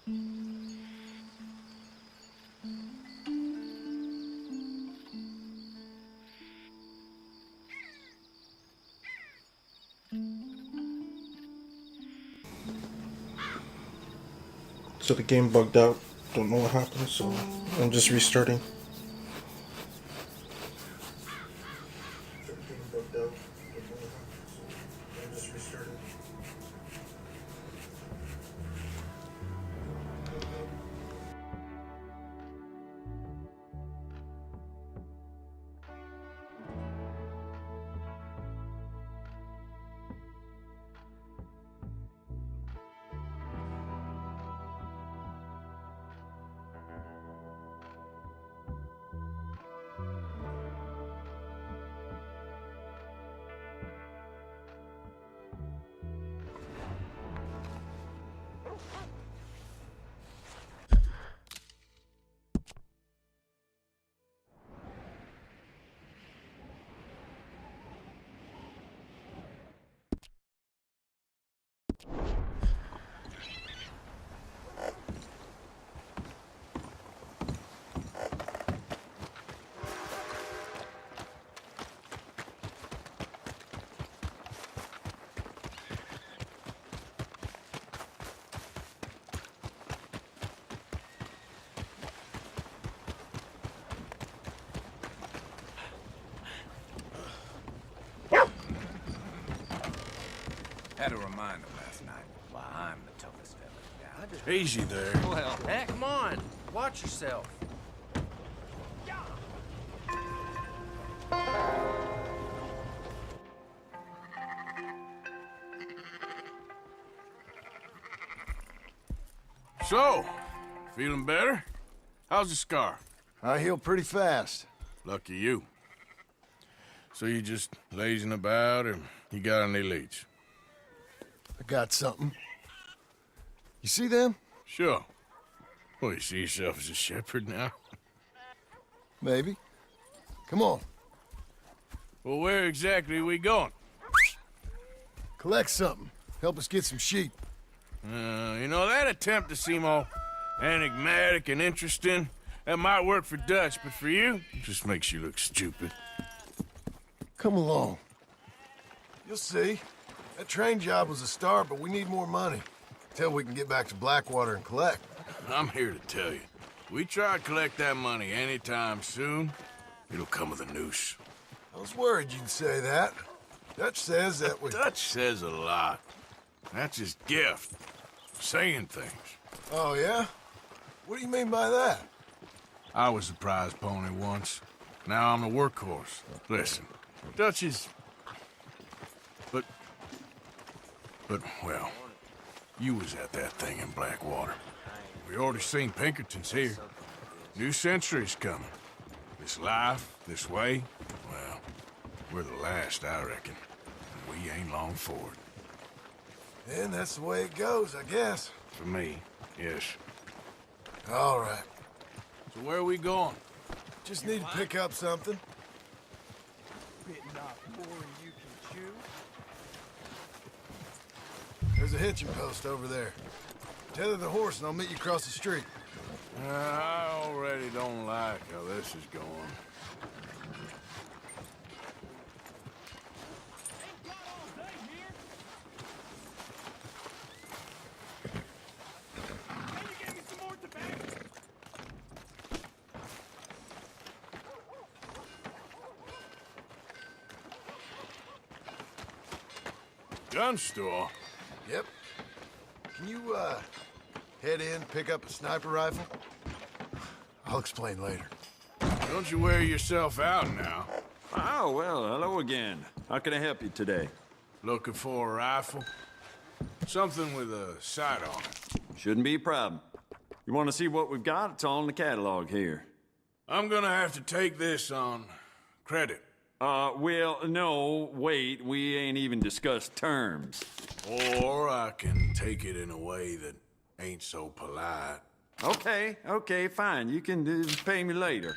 So the game bugged out. Don't know what happened, so I'm just restarting. Had a reminder last night why I'm the toughest fella in town. Easy there. Well, heck, Come on, watch yourself. So, feeling better? How's the scar? I heal pretty fast. Lucky you. So you just lazing about, or you got any leads? I got something. You see them? Sure. Well, you see yourself as a shepherd now? Maybe. Come on, Well, where exactly are we going? collect something. Help us get some sheep. You know, that attempt to seem all enigmatic and interesting, that might work for Dutch, but for you, it just makes you look stupid. Come along. You'll see. That train job was a start, but we need more money. Till we can get back to Blackwater and collect. I'm here to tell you, we try to collect that money anytime soon, it'll come with a noose. I was worried you'd say that. Dutch says that we... Dutch says a lot. That's his gift. Saying things. Oh, yeah? What do you mean by that? I was a prize pony once. Now I'm a workhorse. Listen, Dutch is... But, well, you was at that thing in Blackwater. We already seen Pinkertons here. New century's coming. This life, this way, well, we're the last, I reckon. And we ain't long for it. And that's the way it goes, I guess. For me, yes. All right. So where are we going? Just need to pick up something. Bitten off more than you can chew. There's a hitching post over there. Tether the horse and I'll meet you across the street. I already don't like how this is going. Gun store? Yep. Can you, head in, pick up a sniper rifle? I'll explain later. Don't you wear yourself out now? Oh, well, hello again. How can I help you today? Looking for a rifle? Something with a sight on it. Shouldn't be a problem. You want to see what we've got? It's all in the catalog here. I'm gonna have to take this on credit. Well, no, wait. We ain't even discussed terms. Or I can take it in a way that ain't so polite. Okay, fine. You can pay me later.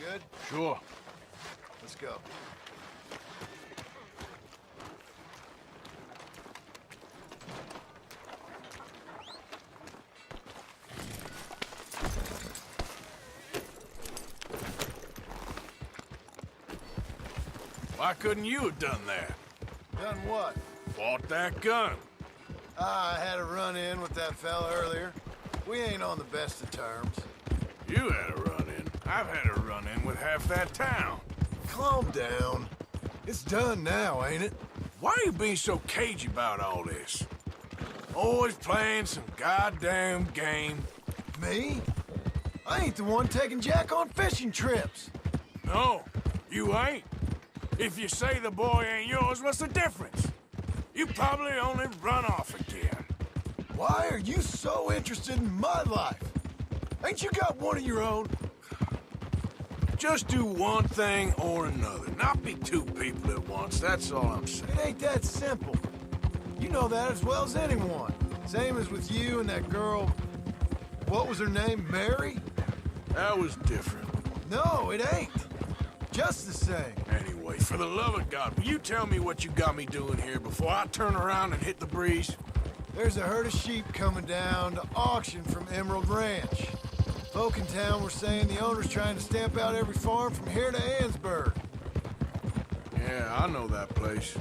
Good? Sure. Let's go. Why couldn't you have done that? Done what? Bought that gun. I had a run-in with that fella earlier. We ain't on the best of terms. You had a run-in. I've had a run-in with half that town. Calm down. It's done now, ain't it? Why are you being so cagey about all this? Always playing some goddamn game. Me? I ain't the one taking Jack on fishing trips. No, you ain't. If you say the boy ain't yours, what's the difference? You probably only run off again. Why are you so interested in my life? Ain't you got one of your own? Just do one thing or another. Not be two people at once, that's all I'm saying. It ain't that simple. You know that as well as anyone. Same as with you and that girl... What was her name? Mary? That was different. No, it ain't. Just the same. Anyway, for the love of God, will you tell me what you got me doing here before I turn around and hit the breeze? There's a herd of sheep coming down to auction from Emerald Ranch. Folk in town were saying the owner's trying to stamp out every farm from here to Ansburg. Yeah, I know that place.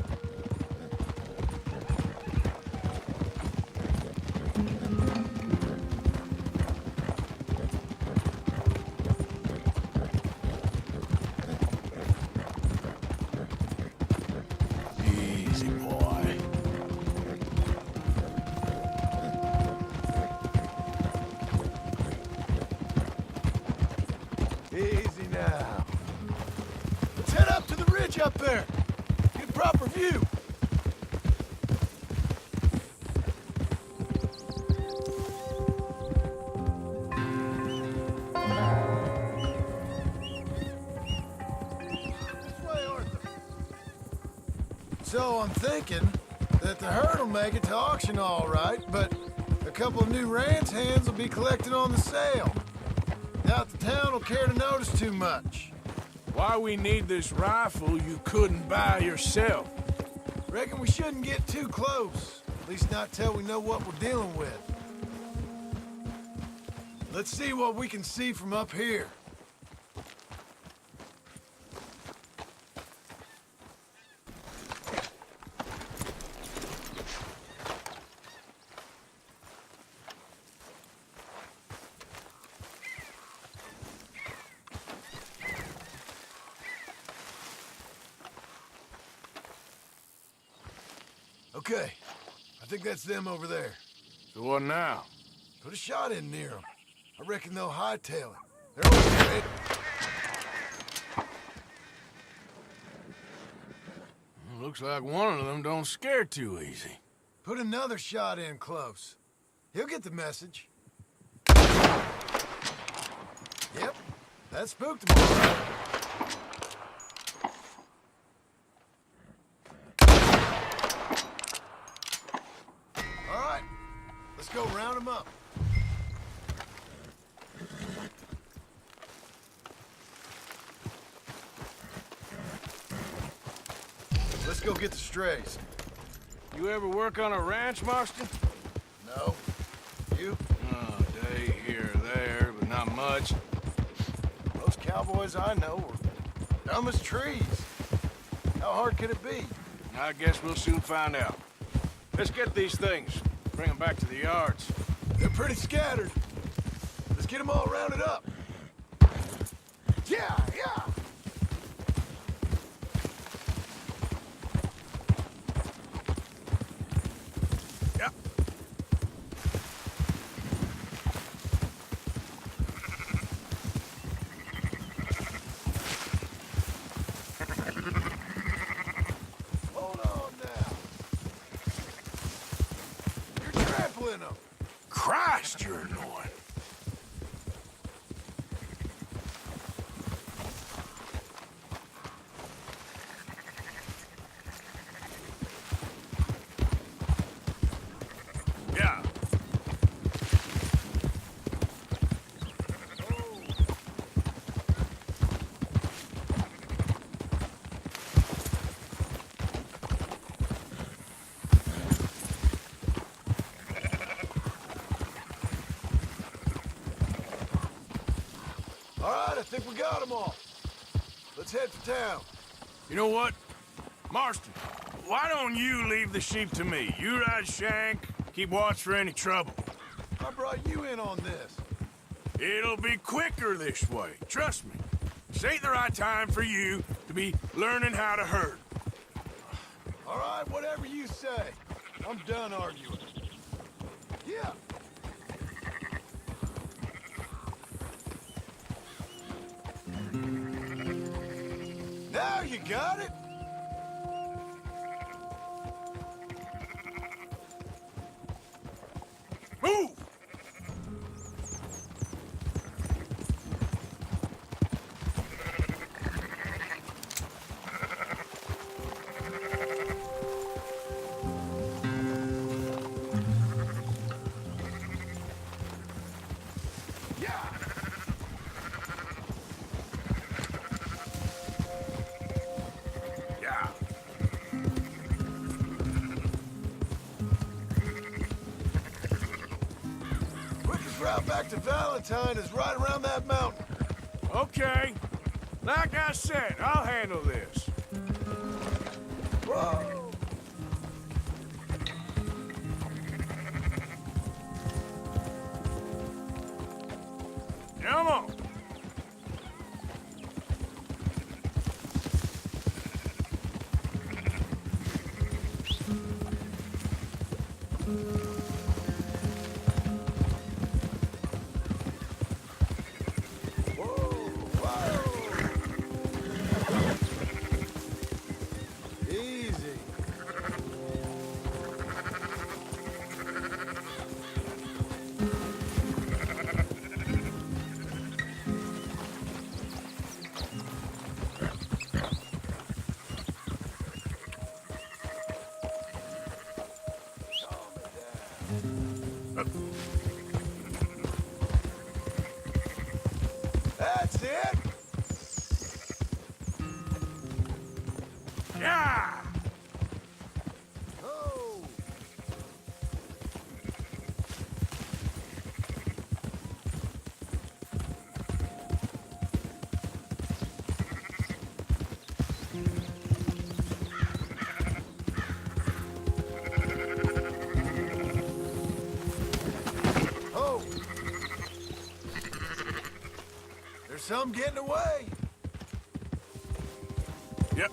Easy, boy. Easy now. Let's head up to the ridge up there. Get a proper view. This way, Arthur. So I'm thinking that the herd will make it to auction all right, but a couple of new ranch hands will be collected on the sale. Doubt the town will care to notice too much. Why we need this rifle you couldn't buy yourself? Reckon we shouldn't get too close. At least not till we know what we're dealing with. Let's see what we can see from up here. Okay, I think that's them over there. So what now? Put a shot in near them. I reckon they'll hightail it. They're over there. Looks like one of them don't scare too easy. Put another shot in close. He'll get the message. Yep, that spooked him all right. All right, let's go round him up. Let's go get the strays. You ever work on a ranch, Marston? No. You? Oh, day here or there, but not much. Most cowboys I know are dumb as trees. How hard could it be? I guess we'll soon find out. Let's get these things. Bring them back to the yards. They're pretty scattered. Let's get them all rounded up. Yeah, yeah! Yep. Christ, you're annoying. Yeah. All right, I think we got them all. Let's head for town. You know what? Marston, why don't you leave the sheep to me? You ride Shank, keep watch for any trouble. I brought you in on this. It'll be quicker this way, trust me. This ain't the right time for you to be learning how to herd. All right, whatever you say. I'm done arguing. Yeah. Now you got it. Move! Yeah. Quickest route back to Valentine is right around that mountain. Okay. Like I said, I'll handle this. Whoa. Come on. Easy. That's it. Yeah! Oh. Oh. There's some getting away. Yep.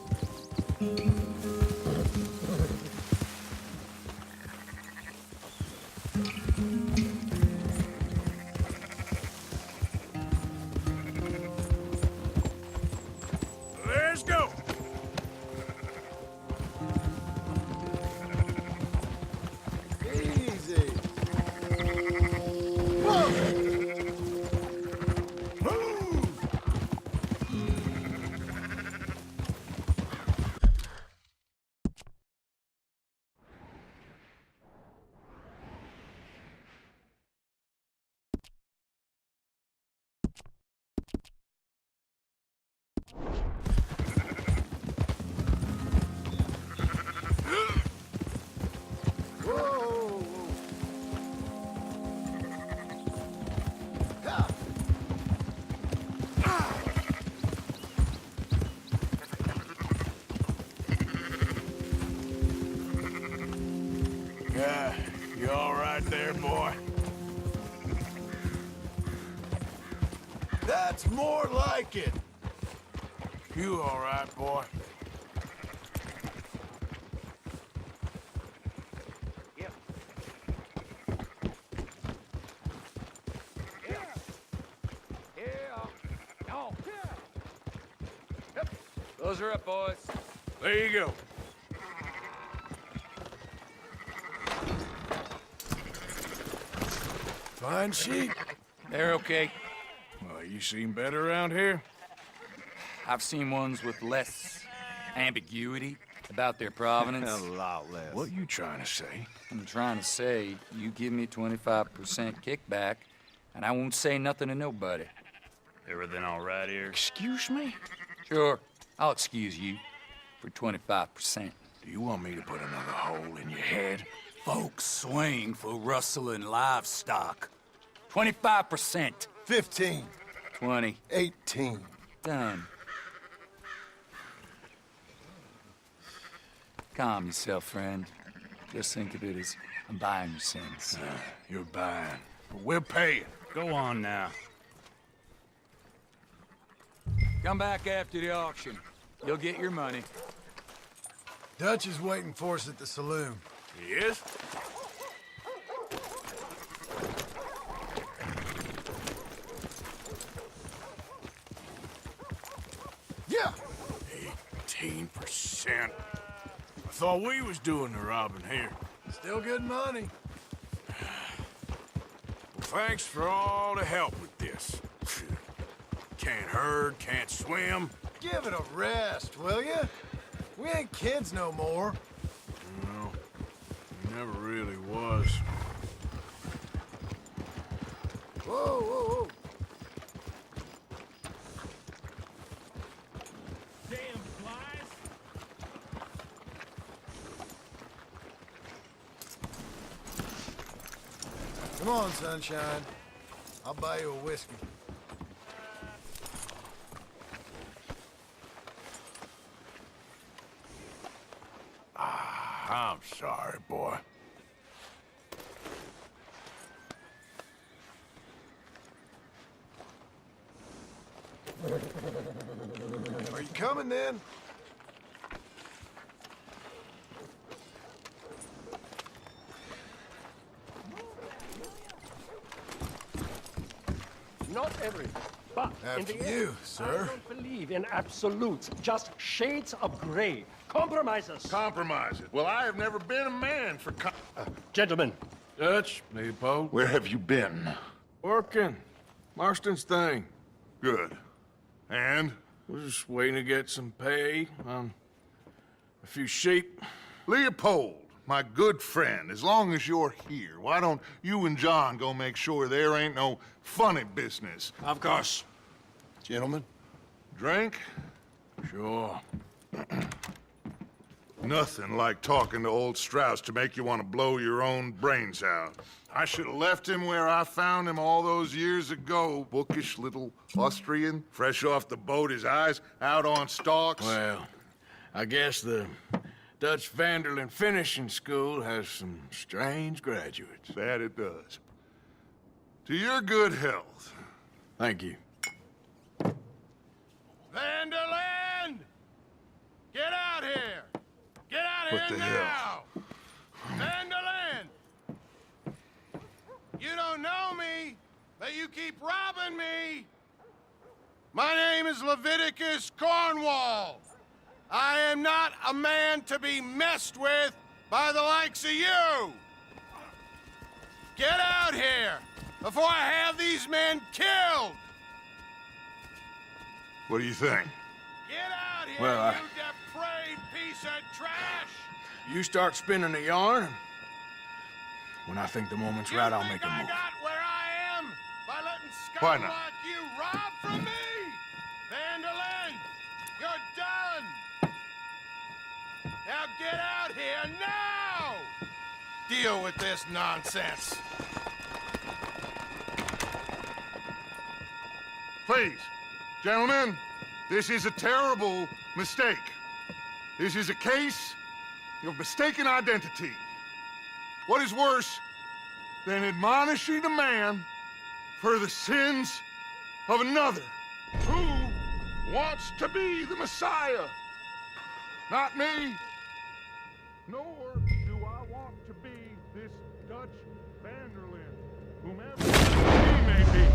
Let's go. Easy. Whoa. Move. Whoa. Ha. Yeah, you all right there, boy? That's more like it. You all right, boy? Those are up, boys. There you go. Fine sheep. They're okay. Well, you seem better around here. I've seen ones with less ambiguity about their provenance. A lot less. What you trying to say? I'm trying to say, you give me 25% kickback, and I won't say nothing to nobody. Everything all right here? Excuse me? Sure, I'll excuse you for 25%. Do you want me to put another hole in your head? Folks swing for rustling livestock. 25%. 15. 20. 18. Done. Calm yourself, friend. Just think of it as I'm buying your sins. You're buying. But we're paying. Go on now. Come back after the auction. You'll get your money. Dutch is waiting for us at the saloon. He is? Yeah. 18%. I thought we was doing the robbing here. Still good money. Well, thanks for all the help with this. Can't herd, can't swim. Give it a rest, will you? We ain't kids no more. No, never really was. Whoa, whoa, whoa. Damn flies! Come on, sunshine. I'll buy you a whiskey. I'm sorry, boy. Are you coming then? Not every, but in After the you, end, sir. I don't believe in absolutes, just shades of gray. Compromises. Compromise it. Well, I have never been a man for Gentlemen, Dutch, Leopold. Where have you been? Working. Marston's thing. Good. And? We're just waiting to get some pay on a few sheep. Leopold, my good friend, as long as you're here, why don't you and John go make sure there ain't no funny business? Of course. Gentlemen. Drink? Sure. Nothing like talking to old Strauss to make you want to blow your own brains out. I should have left him where I found him all those years ago. Bookish little Austrian, fresh off the boat, his eyes out on stalks. Well, I guess the Dutch Vanderlyn Finishing School has some strange graduates. That it does. To your good health. Thank you. Vanderland! Get out here! Get out What here the now! Vanderland! You don't know me, but you keep robbing me! My name is Leviticus Cornwall. I am not a man to be messed with by the likes of you! Get out here before I have these men killed! What do you think? Get out here, Well, you depraved piece of trash! You start spinning the yarn, and when I think the moment's right, I'll make a I move. got where I am by letting Why scum not? like you rob from me? Vanderlyn, you're done! Now get out here now! Deal with this nonsense. Please, gentlemen, this is a terrible mistake. This is a case of mistaken identity. What is worse than admonishing a man for the sins of another who wants to be the Messiah? Not me, nor do I want to be this Dutch Vanderlyn, whomever he may be.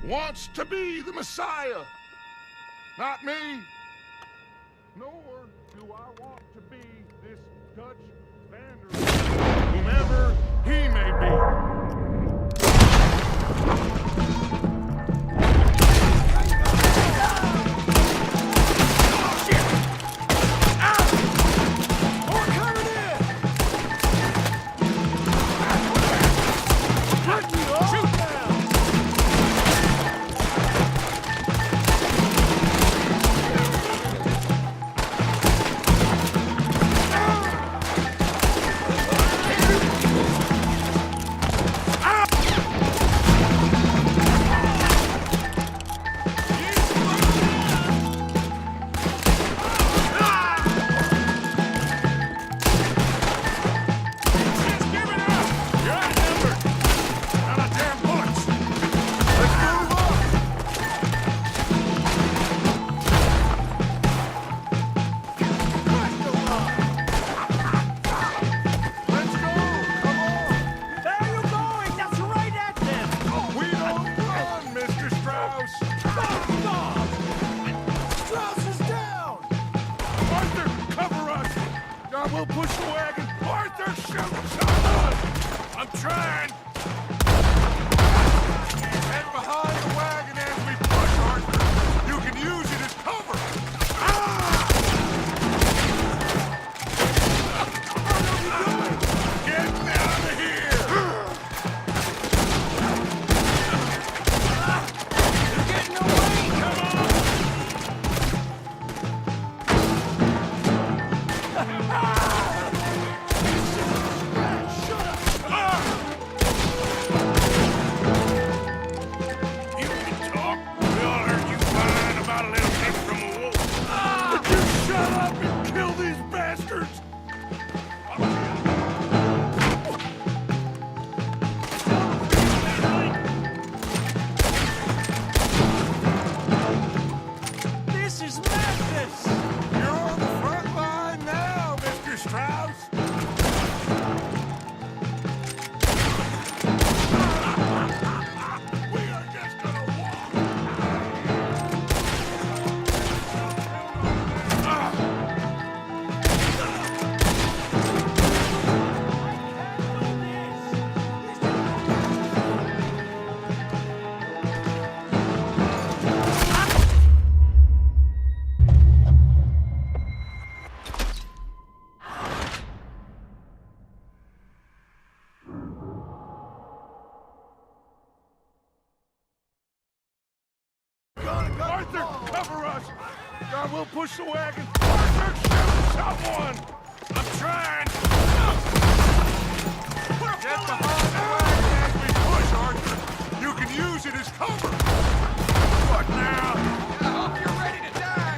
wants to be the Messiah. Not me. Nor do I want to be this Dutch Vander, whomever he may be. We'll push the wagon. Arthur, shoot someone! I'm trying! Head behind the wagon as we push, Arthur. You can use it as cover. Get out of here! You're getting away! Come on! Arthur, cover us! God, we'll push the wagon. Arthur, shoot someone! I'm trying! Get behind the wagon as we push, Arthur! You can use it as cover! What now? I hope you're ready to die!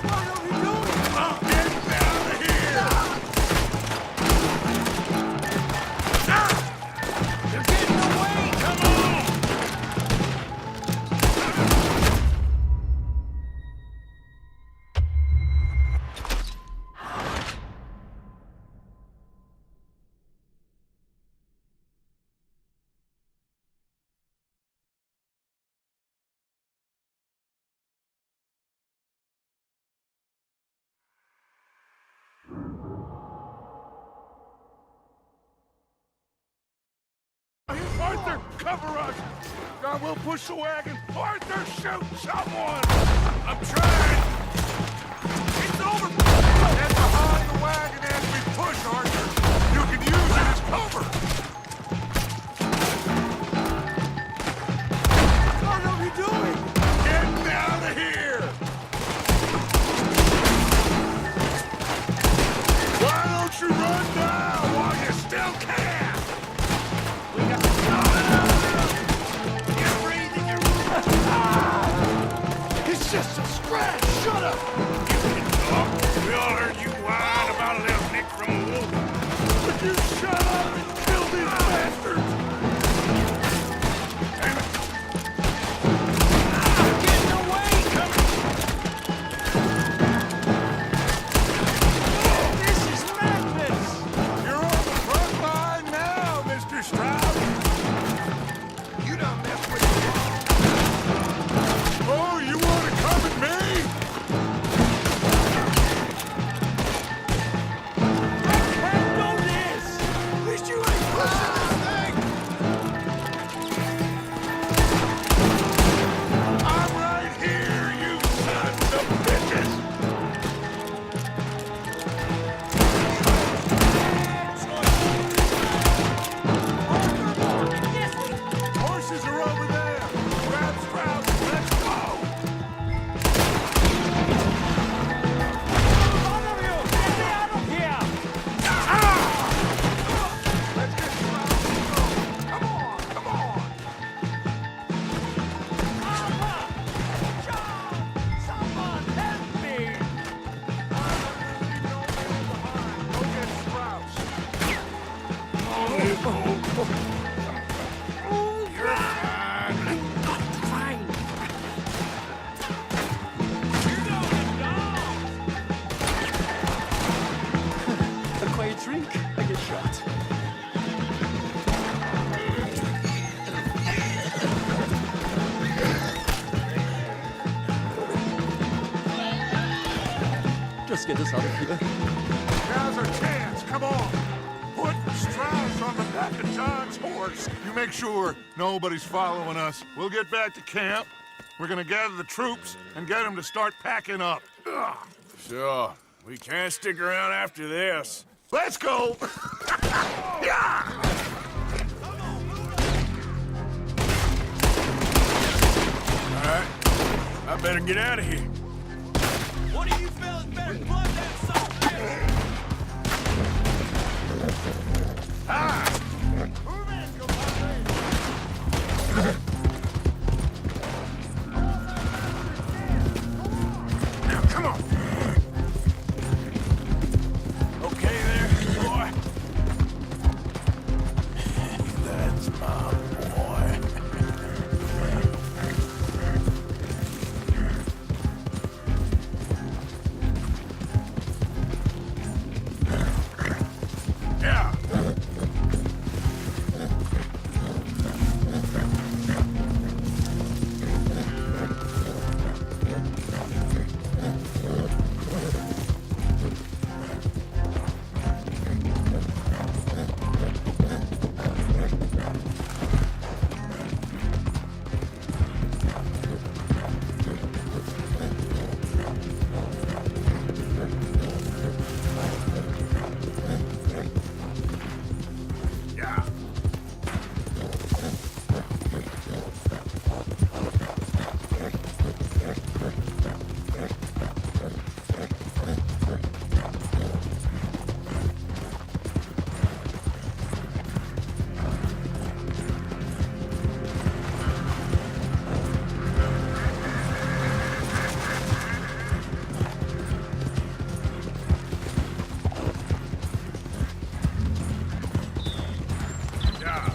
What are we doing? I'm getting out of here! You're getting away! Come on! Arthur, cover us! God, we'll push the wagon. Arthur, shoot someone! I'm trying! It's over! Get behind the wagon as we push, Arthur! You can use it as cover! What are we doing? Get out of here! Why don't you run down while you still can? It's just a scratch! Shut up! You can talk. We all heard you whine about a little nick from a wolf. Would you shut up and kill these bastards? Damn it! You're getting away! Come This is madness! You're on the front line now, Mr. Stroud! You done messed with me. A quiet drink, I get shot. Just get us out of here. Now's our chance. Come on. Put Strauss on the back of John's horse. You make sure nobody's following us. We'll get back to camp. We're gonna gather the troops and get them to start packing up. Ugh. Sure. We can't stick around after this. Let's go! Yeah! All right. I better get out of here. One of you fellas better plug that salt bitch! Move in, compadre! Now, come on. Okay there, boy. That's my boy. Yeah. Yeah. Yeah.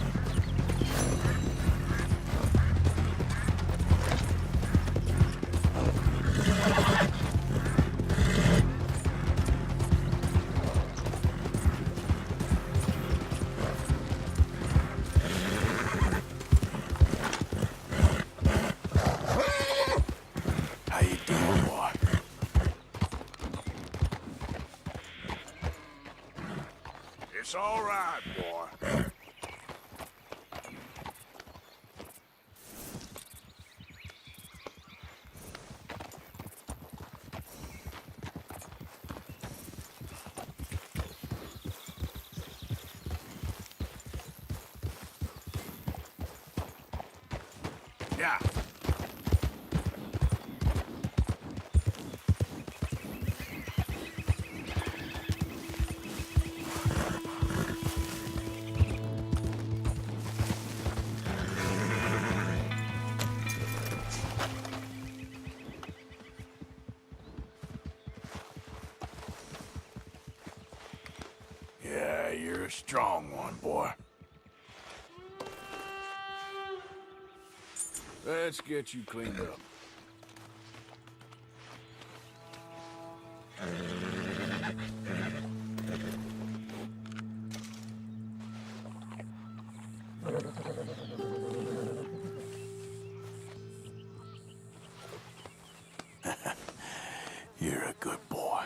How you doing, boy? It's all right, boy. Yeah. Yeah, you're a strong one, boy. Let's get you cleaned up. You're a good boy.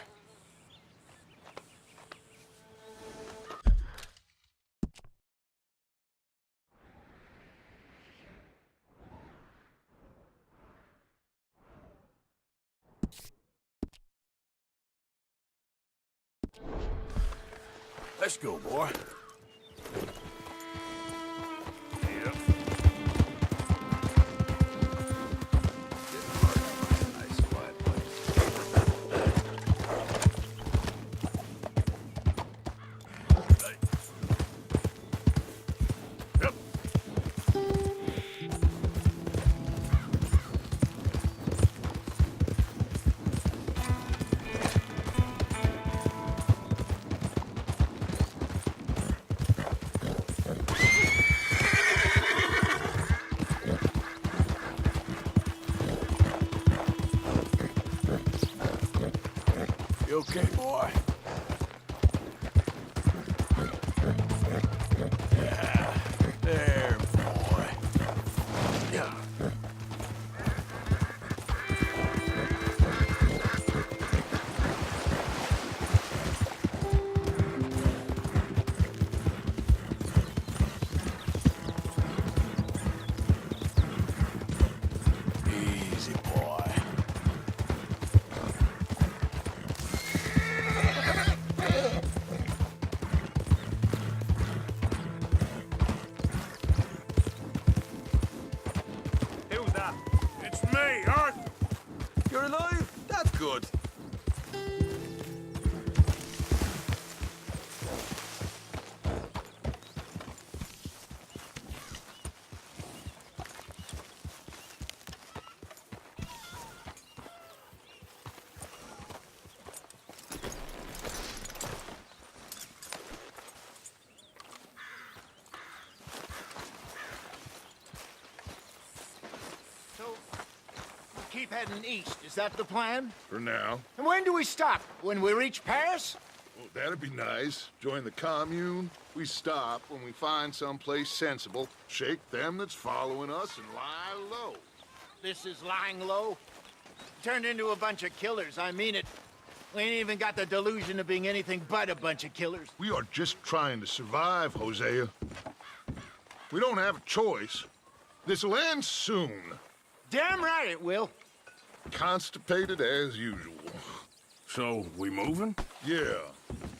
Let's go, boy. Yep. Nice quiet place. Hey. Yep. okay, boy? Yeah, there, boy. Yeah. Easy, boy. Who's that? It's me, Arthur. You're alive? That's good. So, we keep heading east. Is that the plan? For now. And when do we stop? When we reach Paris? Well, that'd be nice. Join the commune. We stop when we find someplace sensible, shake them that's following us, and lie low. This is lying low. Turned into a bunch of killers, I mean it. We ain't even got the delusion of being anything but a bunch of killers. We are just trying to survive, Hosea. We don't have a choice. This'll end soon. Damn right it will. Constipated as usual. So, we moving? Yeah.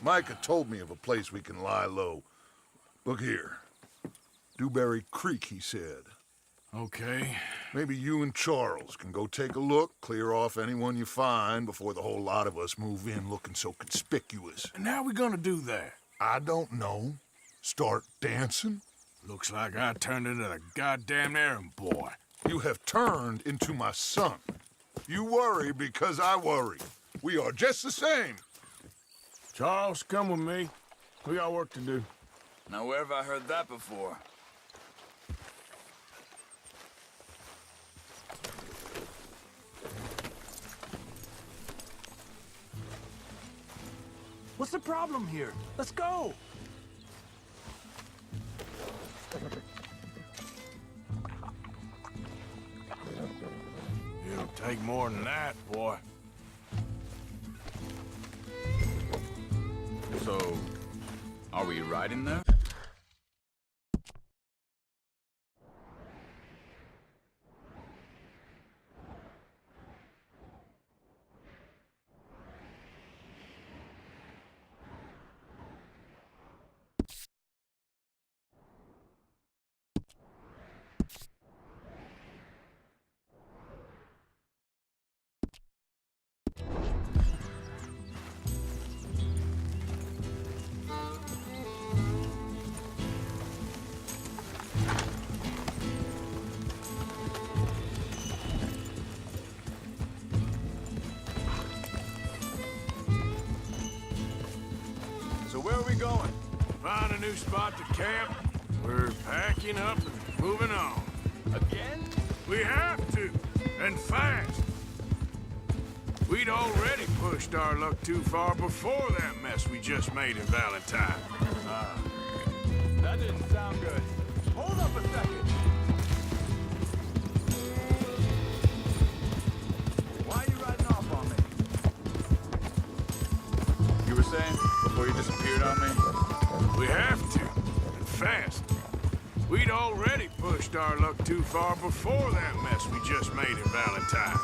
Micah told me of a place we can lie low. Look here. Dewberry Creek, he said. Okay. Maybe you and Charles can go take a look, clear off anyone you find before the whole lot of us move in looking so conspicuous. And how we gonna do that? I don't know. Start dancing? Looks like I turned into the goddamn errand boy. You have turned into my son. You worry because I worry. We are just the same. Charles, come with me. We got work to do. Now, where have I heard that before? What's the problem here? Let's go. It'll take more than that, boy. So, are we riding there? So where are we going? Find a new spot to camp. We're packing up and moving on. Again? We have to, and fast. We'd already pushed our luck too far before that mess we just made in Valentine. That didn't sound good. Hold up a second. Why are you riding off on me? You were saying before you disappeared on me? We have to, and fast. We'd already pushed our luck too far before that mess we just made in Valentine.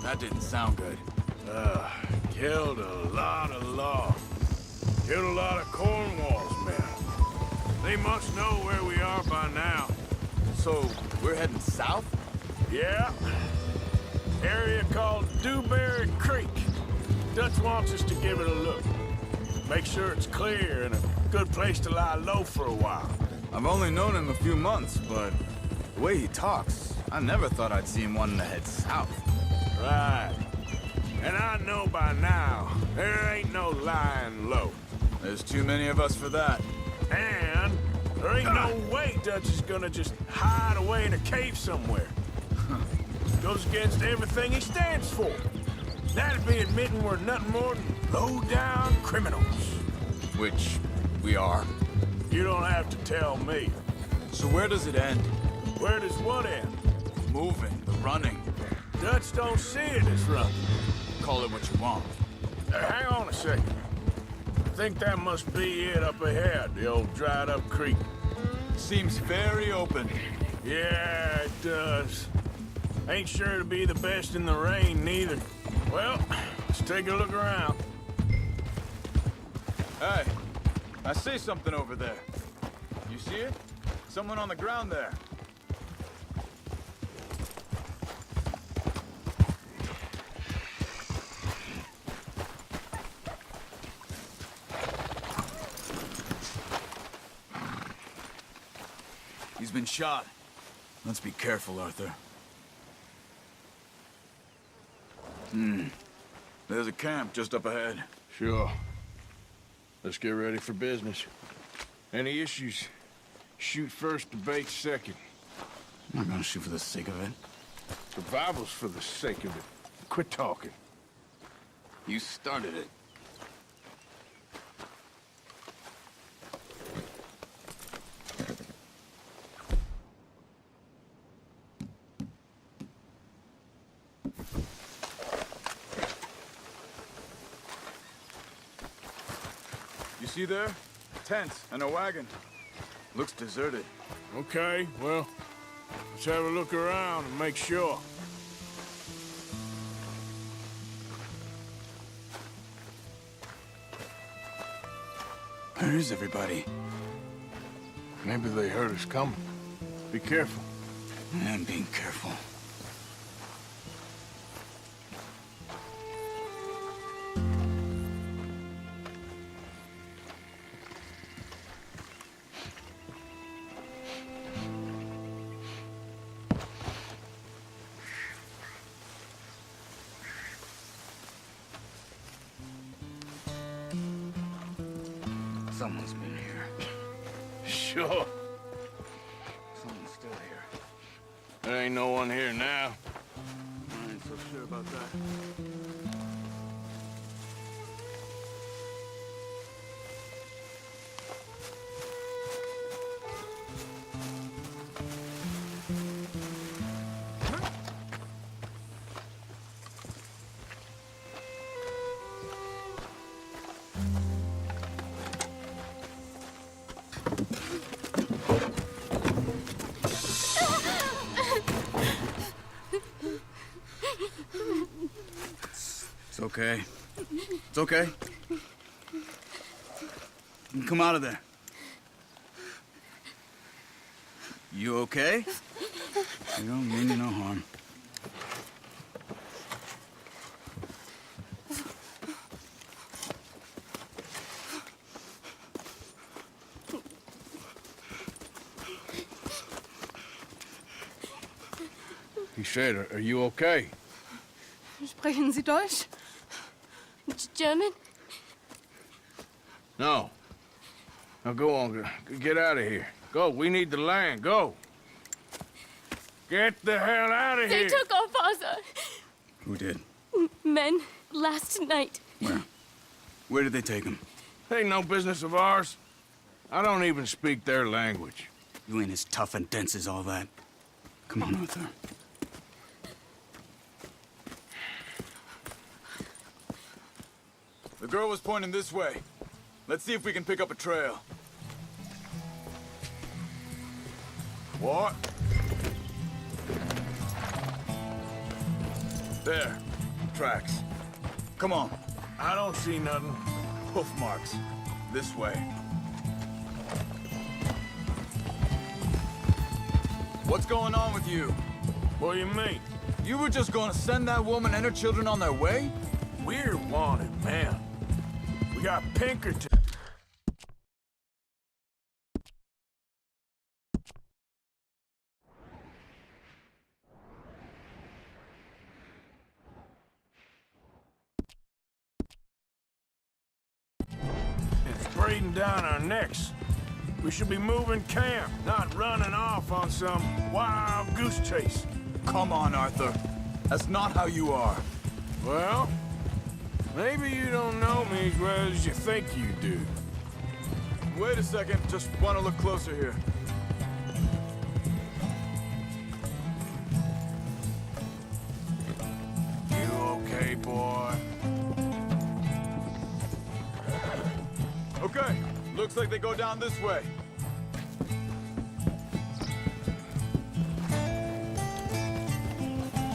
That didn't sound good. Killed a lot of law. Killed a lot of Cornwall's men. They must know where we are by now. So, we're heading south? Yeah. Area called Dewberry Creek. Dutch wants us to give it a look. Make sure it's clear and a good place to lie low for a while. I've only known him a few months, but the way he talks, I never thought I'd see him wanting to head south. Right. And I know by now, there ain't no lying low. There's too many of us for that. And there ain't no way Dutch is gonna just hide away in a cave somewhere. Goes against everything he stands for. That'd be admitting we're nothing more than low-down criminals. Which we are. You don't have to tell me. So where does it end? Where does what end? Moving, the running. Dutch don't see it as running. Call it what you want. Hang on a second. I think that must be it up ahead, the old dried-up creek. Seems very open. Yeah, it does. Ain't sure to be the best in the rain, neither. Well, let's take a look around. Hey, I see something over there. You see it? Someone on the ground there. He's been shot. Let's be careful, Arthur. There's a camp just up ahead. Sure. Let's get ready for business. Any issues? Shoot first, debate second. I'm not gonna shoot for the sake of it. Survival's for the sake of it. Quit talking. You started it. You see there? Tents and a wagon. Looks deserted. Okay, well, let's have a look around and make sure. Where is everybody? Maybe they heard us coming. Be careful. I'm being careful. Someone's been here. Sure. Someone's still here. There ain't no one here now. I ain't so sure about that. It's okay. It's okay. Come out of there. You okay? You don't mean you no harm. He said, are you okay? Sprechen Sie Deutsch? German? No. Now go on, get out of here. Go, we need the land, go. Get the hell out of They here. took our father. Who did? Men, last night. Where? Where did they take him? Ain't no business of ours. I don't even speak their language. You ain't as tough and dense as all that. Come on, Arthur. The girl was pointing this way. Let's see if we can pick up a trail. What? There. Tracks. Come on. I don't see nothing. Hoof marks. This way. What's going on with you? What do you mean? You were just gonna send that woman and her children on their way? We're wanted, man. We got Pinkerton. It's breathing down our necks. We should be moving camp, not running off on some wild goose chase. Come on, Arthur. That's not how you are. Well, Maybe you don't know me as well as you think you do. Wait a second, just want to look closer here. You okay, boy? Okay, looks like they go down this way.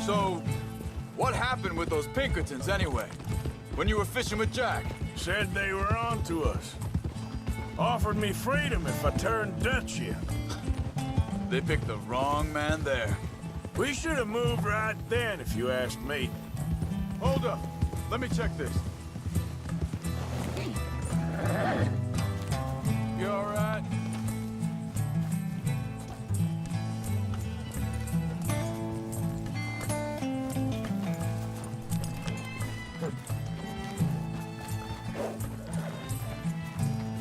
So, what happened with those Pinkertons anyway? When you were fishing with Jack? Said they were on to us. Offered me freedom if I turned Dutch in. They picked the wrong man there. We should have moved right then, if you ask me. Hold up, let me check this. You all right?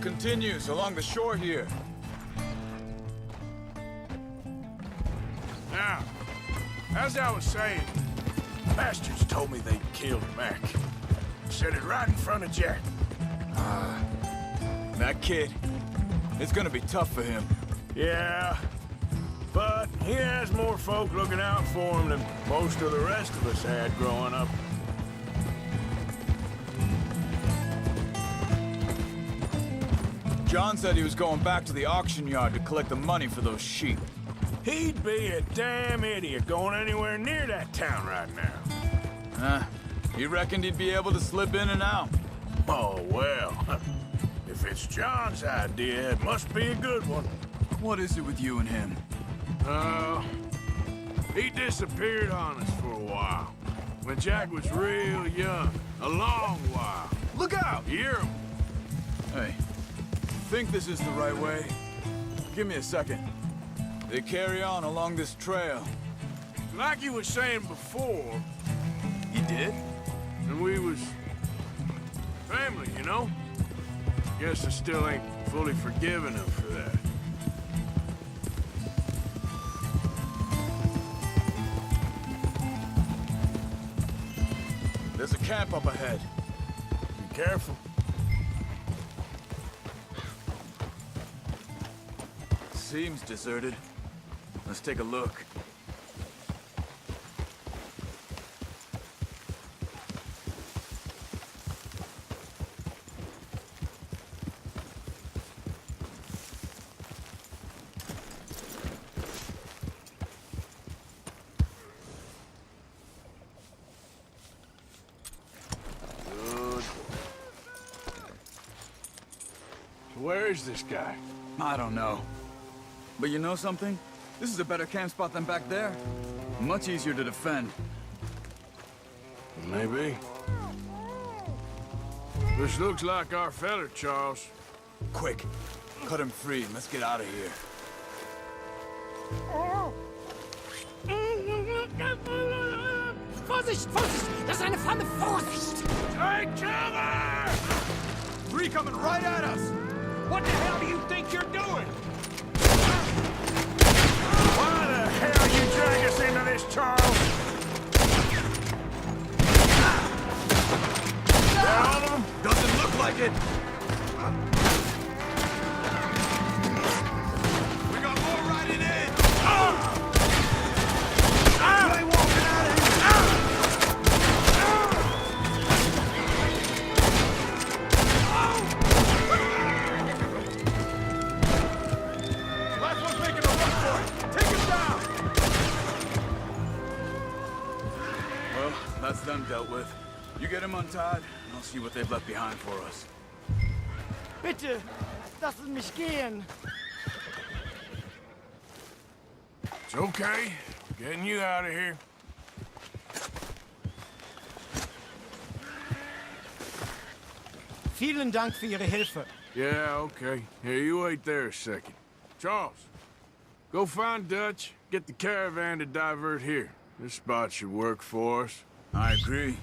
Continues along the shore here. Now, as I was saying, bastards told me they'd killed Mac. Said it right in front of Jack. That kid, it's gonna be tough for him. Yeah, but he has more folk looking out for him than most of the rest of us had growing up. John said he was going back to the auction yard to collect the money for those sheep. He'd be a damn idiot going anywhere near that town right now. He reckoned he'd be able to slip in and out. Oh, well. If it's John's idea, it must be a good one. What is it with you and him? He disappeared on us for a while. When Jack was real young. A long while. Look out! You hear him? Hey, think this is the right way? Give me a second. They carry on along this trail. Like you were saying before, He did? and we was family, you know? Guess I still ain't fully forgiven him for that. There's a camp up ahead. Be careful. Seems deserted. Let's take a look. Good. So where is this guy? I don't know. But you know something? This is a better camp spot than back there. Much easier to defend. Maybe. This looks like our feller, Charles. Quick, cut him free and let's get out of here. Vorsicht, Vorsicht! Das ist eine Pfanne! Vorsicht! Take cover! Three coming right at us! What the hell do you think you're doing? Why the hell you drag us into this, Charles? Down them? Doesn't look like it! We got more riding in! They walking out of here! Last one's making a run for it! Take him down! Well, that's them dealt with. You get him untied, and I'll see what they've left behind for us. Bitte, lassen mich gehen. It's okay. Getting you out of here. Vielen Dank für Ihre Hilfe. Yeah, okay. Here, you wait there a second. Charles, go find Dutch, get the caravan to divert here. This spot should work for us. I agree.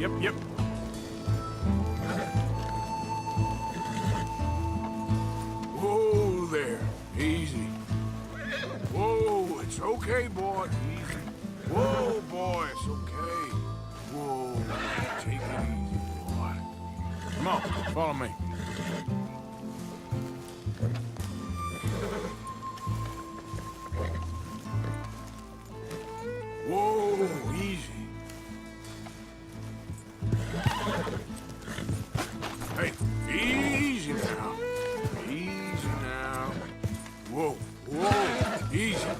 Yep. Whoa there. Easy. Whoa, it's okay, boy. Easy. Whoa, boy, it's okay. Whoa, take it easy, boy. Come on, follow me. Whoa, easy. Hey, easy now. Easy now. Whoa, easy.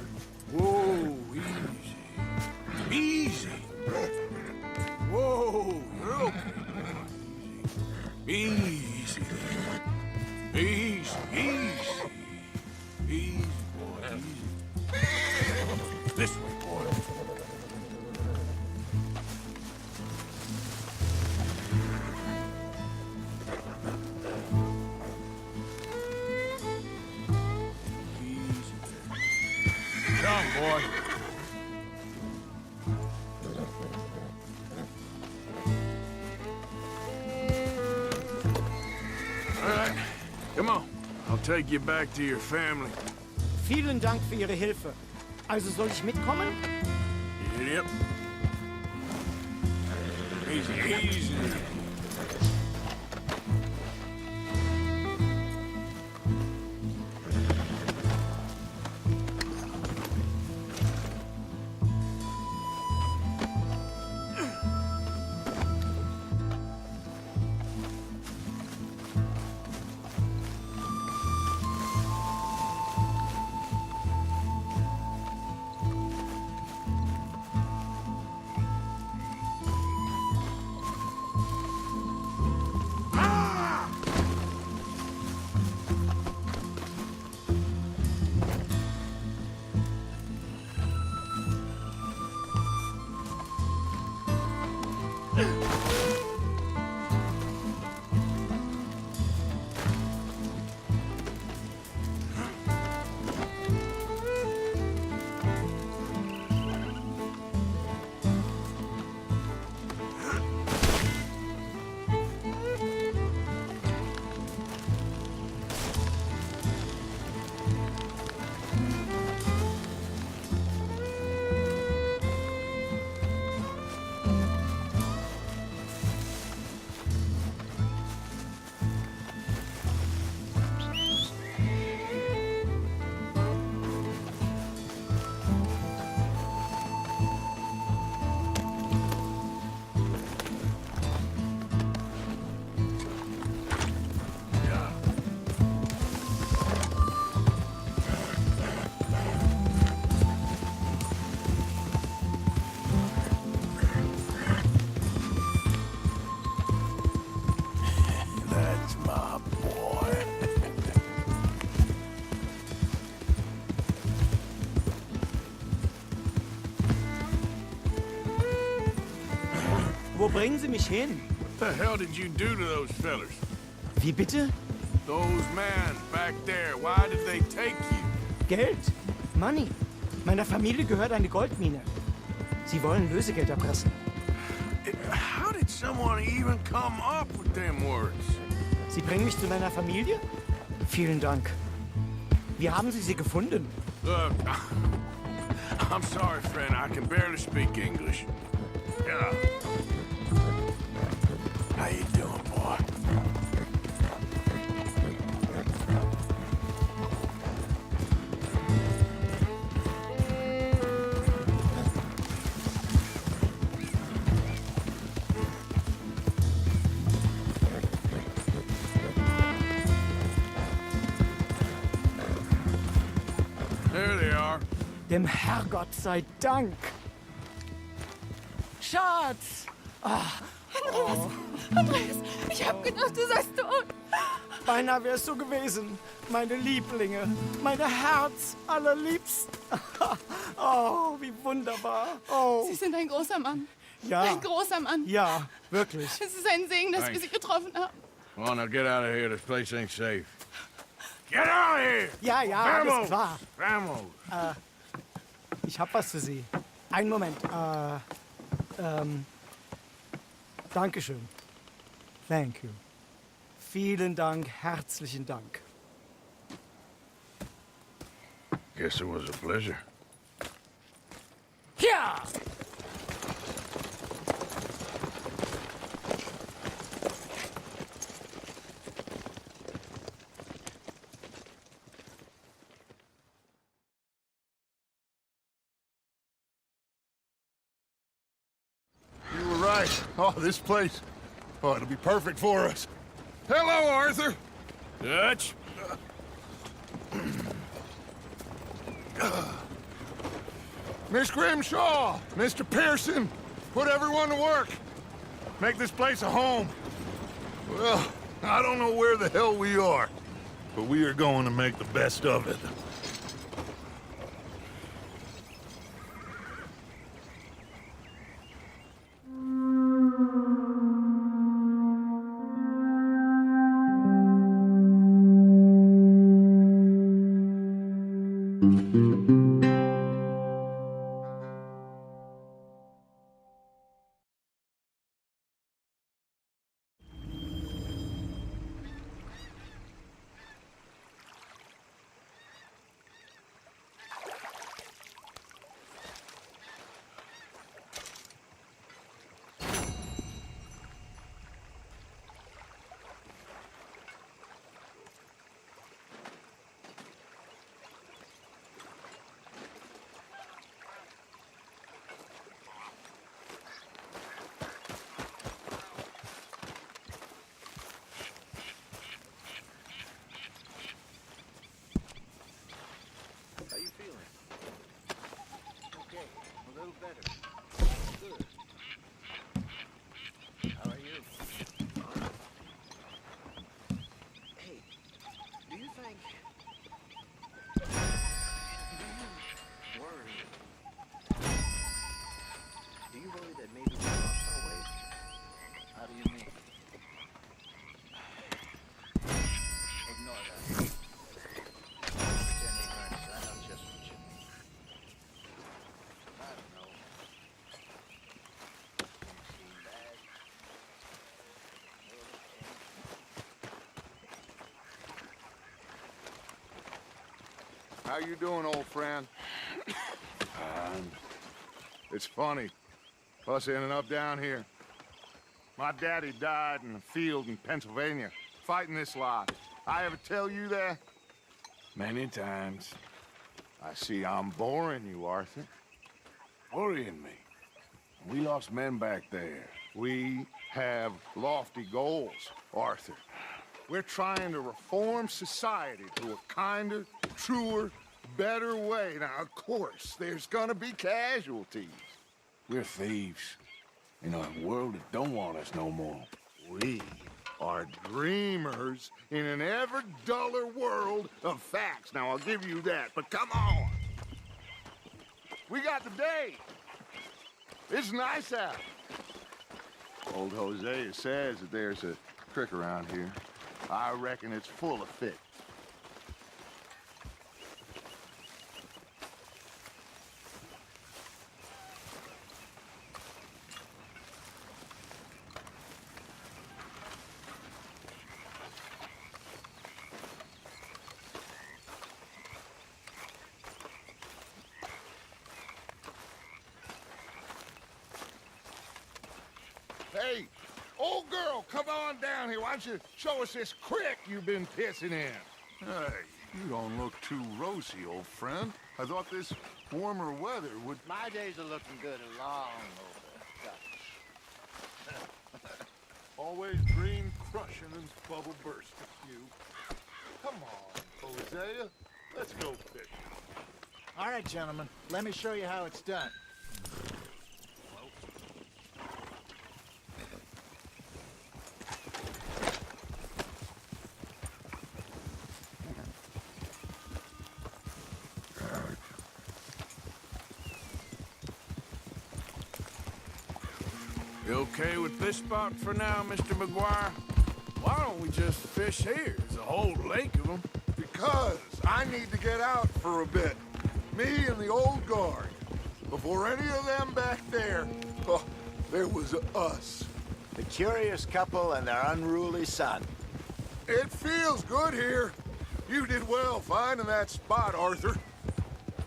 Whoa, easy. Easy. Whoa, you're okay. Easy. Easy, easy. Easy, boy, easy. This way, boy. Come, boy. All right, come on. I'll take you back to your family. Vielen Dank für Ihre Hilfe. Also soll ich mitkommen? Yep. Easy. Wo bringen Sie mich hin? What the hell did you do to those fellers? Wie bitte? Those men back there, why did they take you? Geld. Money. Meiner Familie gehört eine Goldmine. Sie wollen Lösegeld erpressen. How did someone even come up with them words? Sie bringen mich zu meiner Familie? Vielen Dank. Wie haben Sie sie gefunden? Look, I'm sorry, friend. I can barely speak English. Yeah. How you doing, boy? There they are. Dem Herrgott sei Dank. Schatz! Andreas, ich hab gedacht, du seist tot. Beinahe wärst du gewesen. Meine Lieblinge. Meine Herz allerliebst. Oh, wie wunderbar. Oh. Sie sind ein großer Mann. Ja. Ein großer Mann. Ja, wirklich. Es ist ein Segen, dass wir Thanks. Sie getroffen haben. Come on, now get out of here. This place ain't safe. Get out of here! Ja, ja, alles Vamos! klar. Vamos! Ich hab was für Sie. Einen Moment. Dankeschön. Thank you. Vielen Dank, herzlichen Dank. Guess it was a pleasure. Ja! You were right. Oh, this place. Oh, it'll be perfect for us. Hello, Arthur. Dutch? Miss Grimshaw, Mr. Pearson, put everyone to work. Make this place a home. Well, I don't know where the hell we are, but we are going to make the best of it. How you doing, old friend? It's funny, us ending up down here. My daddy died in a field in Pennsylvania, fighting this lot. I ever tell you that? Many times. I see I'm boring you, Arthur. Worrying me. We lost men back there. We have lofty goals, Arthur. We're trying to reform society to a kinder, truer, better way. Now, of course, there's gonna be casualties. We're thieves. In a world that don't want us no more. We are dreamers in an ever duller world of facts. Now, I'll give you that, but come on. We got the day. It's nice out. Old Hosea says that there's a creek around here. I reckon it's full of fish. Hey, old girl, come on down here. Why don't you show us this creek you've been pissing in? Hey, you don't look too rosy, old friend. I thought this warmer weather would... My days are looking good along over. Always green crushing and bubble bursting, you. Come on, Hosea. Let's go fishing. All right, gentlemen. Let me show you how it's done. You okay with this spot for now, Mr. McGuire? Why don't we just fish here? There's a whole lake of them. Because I need to get out for a bit. Me and the old guard. Before any of them back there, oh, there was us. The curious couple and their unruly son. It feels good here. You did well finding that spot, Arthur.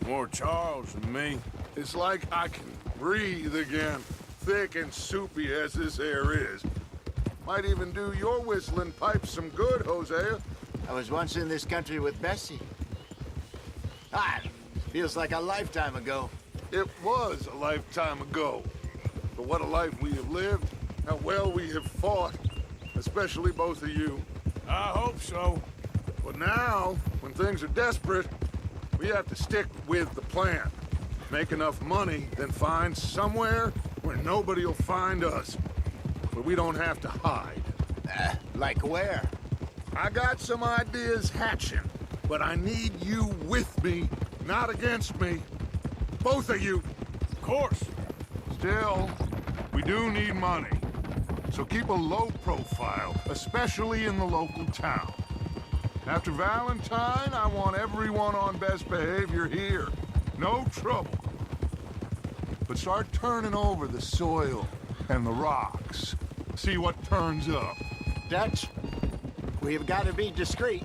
More Charles than me. It's like I can breathe again, thick and soupy as this air is. Might even do your whistling pipes some good, Hosea. I was once in this country with Bessie. Feels like a lifetime ago. It was a lifetime ago. But what a life we have lived, how well we have fought, especially both of you. I hope so. But now, when things are desperate, we have to stick with the plan. Make enough money, then find somewhere where nobody will find us. Where we don't have to hide. Like where? I got some ideas hatching, but I need you with me, not against me. Both of you. Of course. Still, we do need money. So keep a low profile, especially in the local town. After Valentine, I want everyone on best behavior here. No trouble. But start turning over the soil and the rocks. See what turns up. Dutch, we've got to be discreet.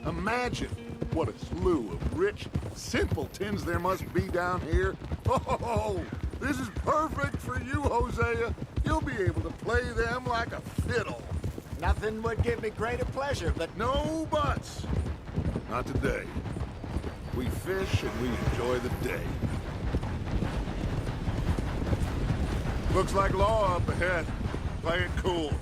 Imagine what a slew of rich simpletons there must be down here. Oh, this is perfect for you, Hosea. You'll be able to play them like a fiddle. Nothing would give me greater pleasure, but... No buts. Not today. We fish and we enjoy the day. Looks like law up ahead. Play it cool.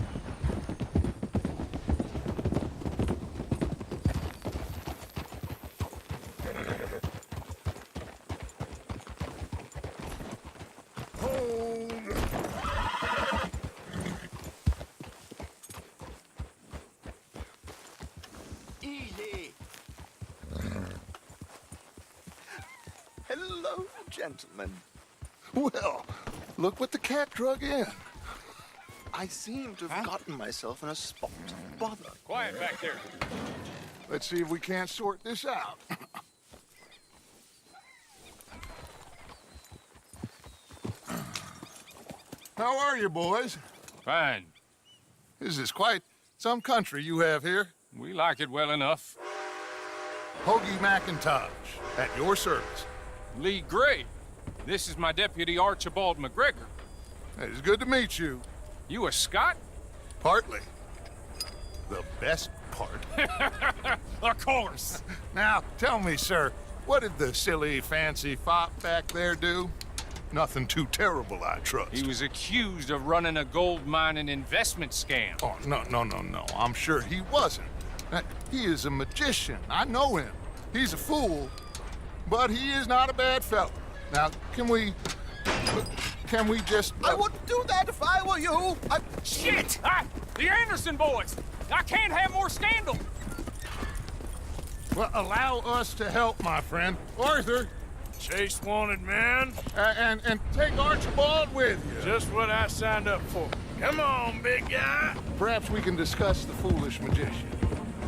Easy. Hello, gentlemen. Well, look what the cat drug in. I seem to have gotten myself in a spot. Bother. Quiet back there. Let's see if we can't sort this out. How are you, boys? Fine. This is quite some country you have here. We like it well enough. Hoagie McIntosh, at your service. Lee Gray. This is my deputy, Archibald McGregor. It's good to meet you. You a Scot? Partly. The best part. Of course. Now, tell me, sir, what did the silly, fancy fop back there do? Nothing too terrible, I trust. He was accused of running a gold mining investment scam. Oh, no. I'm sure he wasn't. He is a magician. I know him. He's a fool, but he is not a bad fellow. Now, can we just... I wouldn't do that if I were you. Shit! The Anderson boys! I can't have more scandal! Well, allow us to help, my friend. Arthur! Chase wanted man. And take Archibald with you. Just what I signed up for. Come on, big guy. Perhaps we can discuss the foolish magician.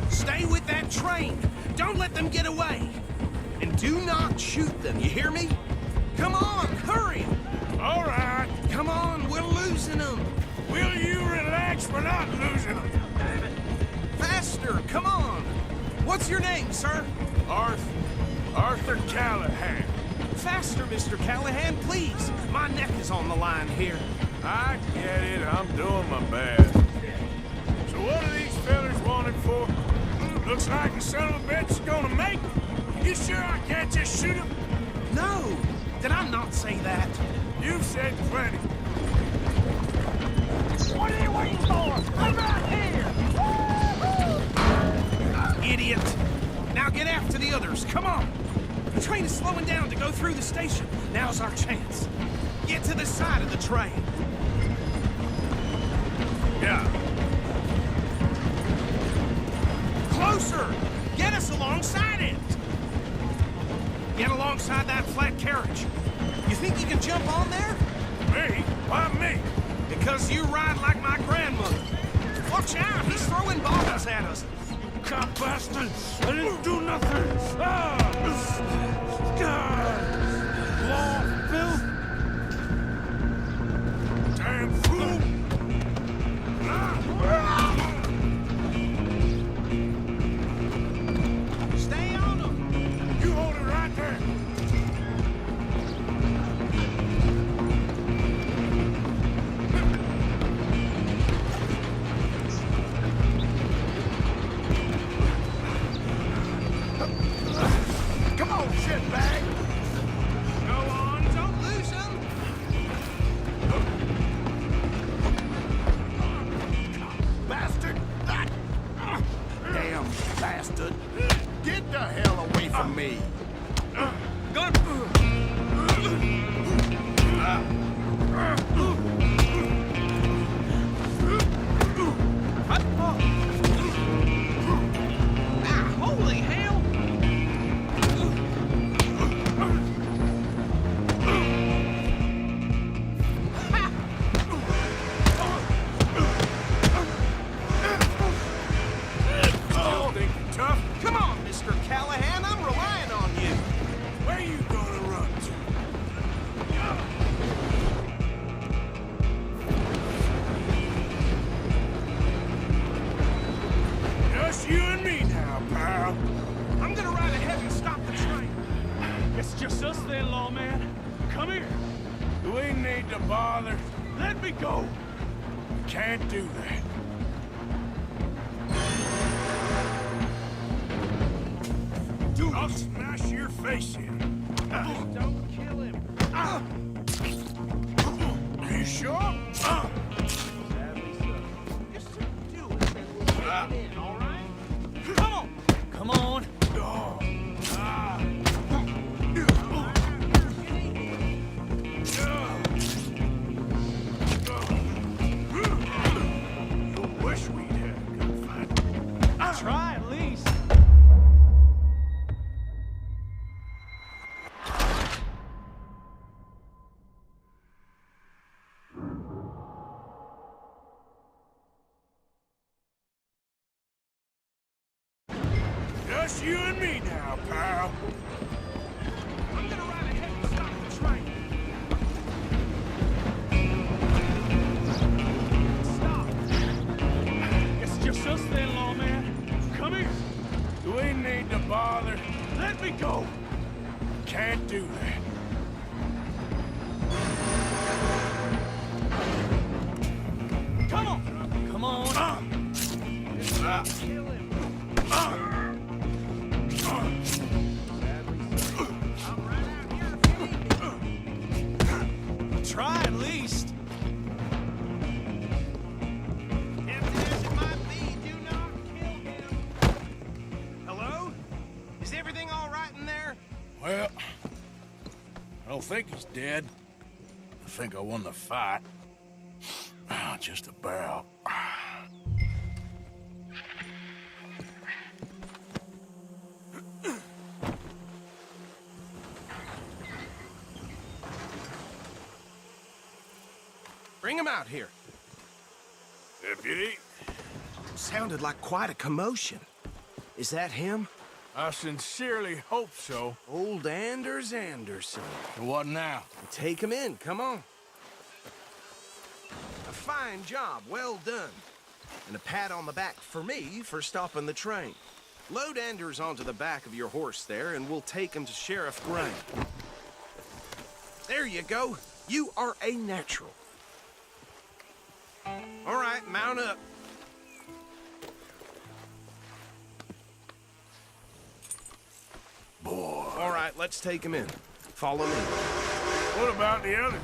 Stay with that train. Don't let them get away. And do not shoot them, you hear me? Come on, hurry! All right. Come on, we're losing them. Will you relax? We're not losing them. Faster, come on. What's your name, sir? Arthur Callahan. Faster, Mr. Callahan, please. My neck is on the line here. I get it. I'm doing my best. So what are these fellas wanted for? Looks like the son of a bitch is gonna make it. You sure I can't just shoot him? No. Did I not say that? You've said plenty. What are you waiting for? I'm out here! Idiot. Now get after the others. Come on. The train is slowing down to go through the station. Now's our chance. Get to the side of the train. Yeah. Closer! Get us alongside it! Get alongside that flat carriage. You think you can jump on there? Me? Why me? Because you ride like my grandmother. Watch out, he's throwing bottles at us. Cop bastard! I didn't do nothing! Law, Bill! Damn fool! bother. Let me go! Can't do that. I'll smash your face in. Don't kill him! Are you sure? All right? Come on! Come on. Wish we'd had a good fight. Try at least. Just you and me now, pal. I'm gonna ride ahead and stop the train. Stop! It's just us then, lawman. Come here! We need to bother. Let me go! Can't do that. Come on. Come on. Kill him! I'm right out here if you need me. Try at least. Empty as it might be, do not kill him. Hello? Is everything all right in there? Well, I don't think he's dead. I think I won the fight. Just about. Bring him out here. Deputy, Sounded like quite a commotion. Is that him? I sincerely hope so. Old Anders Anderson. What now? Take him in, come on. A fine job, well done. And a pat on the back for me for stopping the train. Load Anders onto the back of your horse there, and we'll take him to Sheriff Gray. There you go. You are a natural. All right, mount up. Boy. All right, let's take him in. Follow me. What about the others?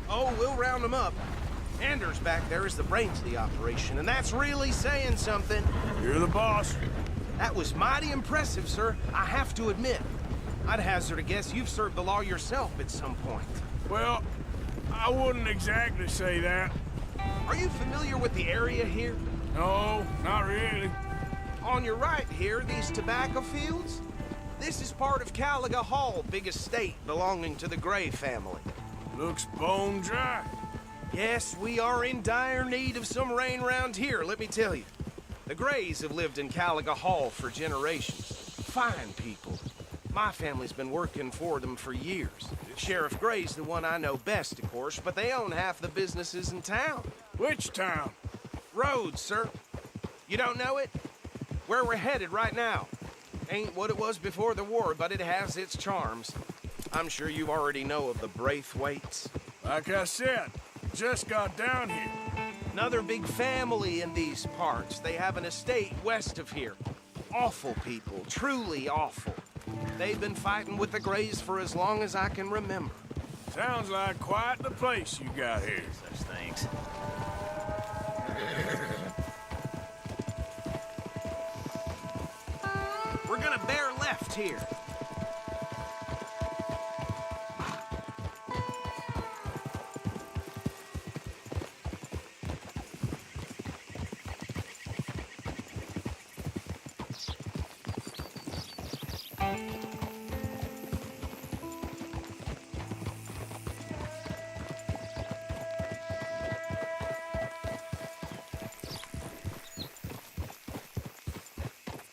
Oh, we'll round them up. Anders back there is the brains of the operation, and that's really saying something. You're the boss. That was mighty impressive, sir. I have to admit. I'd hazard a guess you've served the law yourself at some point. Well, I wouldn't exactly say that. Are you familiar with the area here? No, not really. On your right here, these tobacco fields? This is part of Caliga Hall, big estate belonging to the Gray family. Looks bone dry. Yes, we are in dire need of some rain round here, let me tell you. The Grays have lived in Caliga Hall for generations. Fine people. My family's been working for them for years. Sheriff Gray's the one I know best, of course, but they own half the businesses in town. Which town? Rhodes, sir. You don't know it? Where we're headed right now. Ain't what it was before the war, but it has its charms. I'm sure you already know of the Braithwaites. Like I said, just got down here. Another big family in these parts. They have an estate west of here. Awful people, truly awful. They've been fighting with the Grays for as long as I can remember. Sounds like quite the place you got here. Such things. We're gonna bear left here.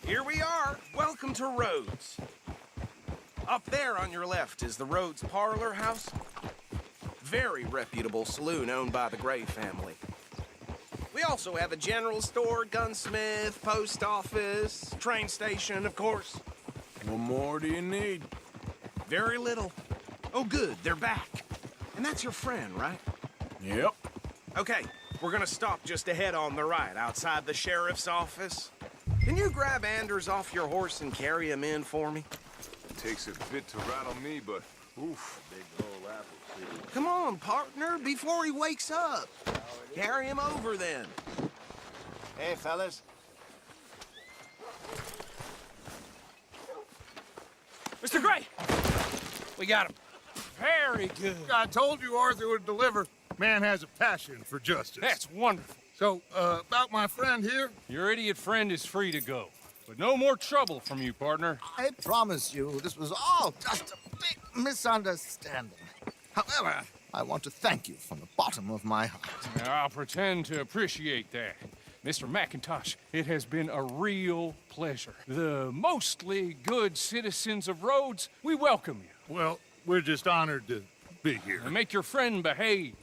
Here we are. Welcome to Rhodes. Up there on your left is the Rhodes Parlor House. Very reputable saloon owned by the Gray family. We also have a general store, gunsmith, post office, train station, of course. What more do you need? Very little. Oh, good, they're back. And that's your friend, right? Yep. Okay, we're gonna stop just ahead on the right, outside the sheriff's office. Can you grab Anders off your horse and carry him in for me? It takes a bit to rattle me, but oof. Come on, partner, before he wakes up. Carry him over then. Hey, fellas. Mr. Gray! We got him. Very good. I told you Arthur would deliver. Man has a passion for justice. That's wonderful. So, about my friend here? Your idiot friend is free to go. But no more trouble from you, partner. I promise you, this was all just a big misunderstanding. However, I want to thank you from the bottom of my heart. I'll pretend to appreciate that. Mr. McIntosh, it has been a real pleasure. The mostly good citizens of Rhodes, we welcome you. Well, we're just honored to be here. And make your friend behave.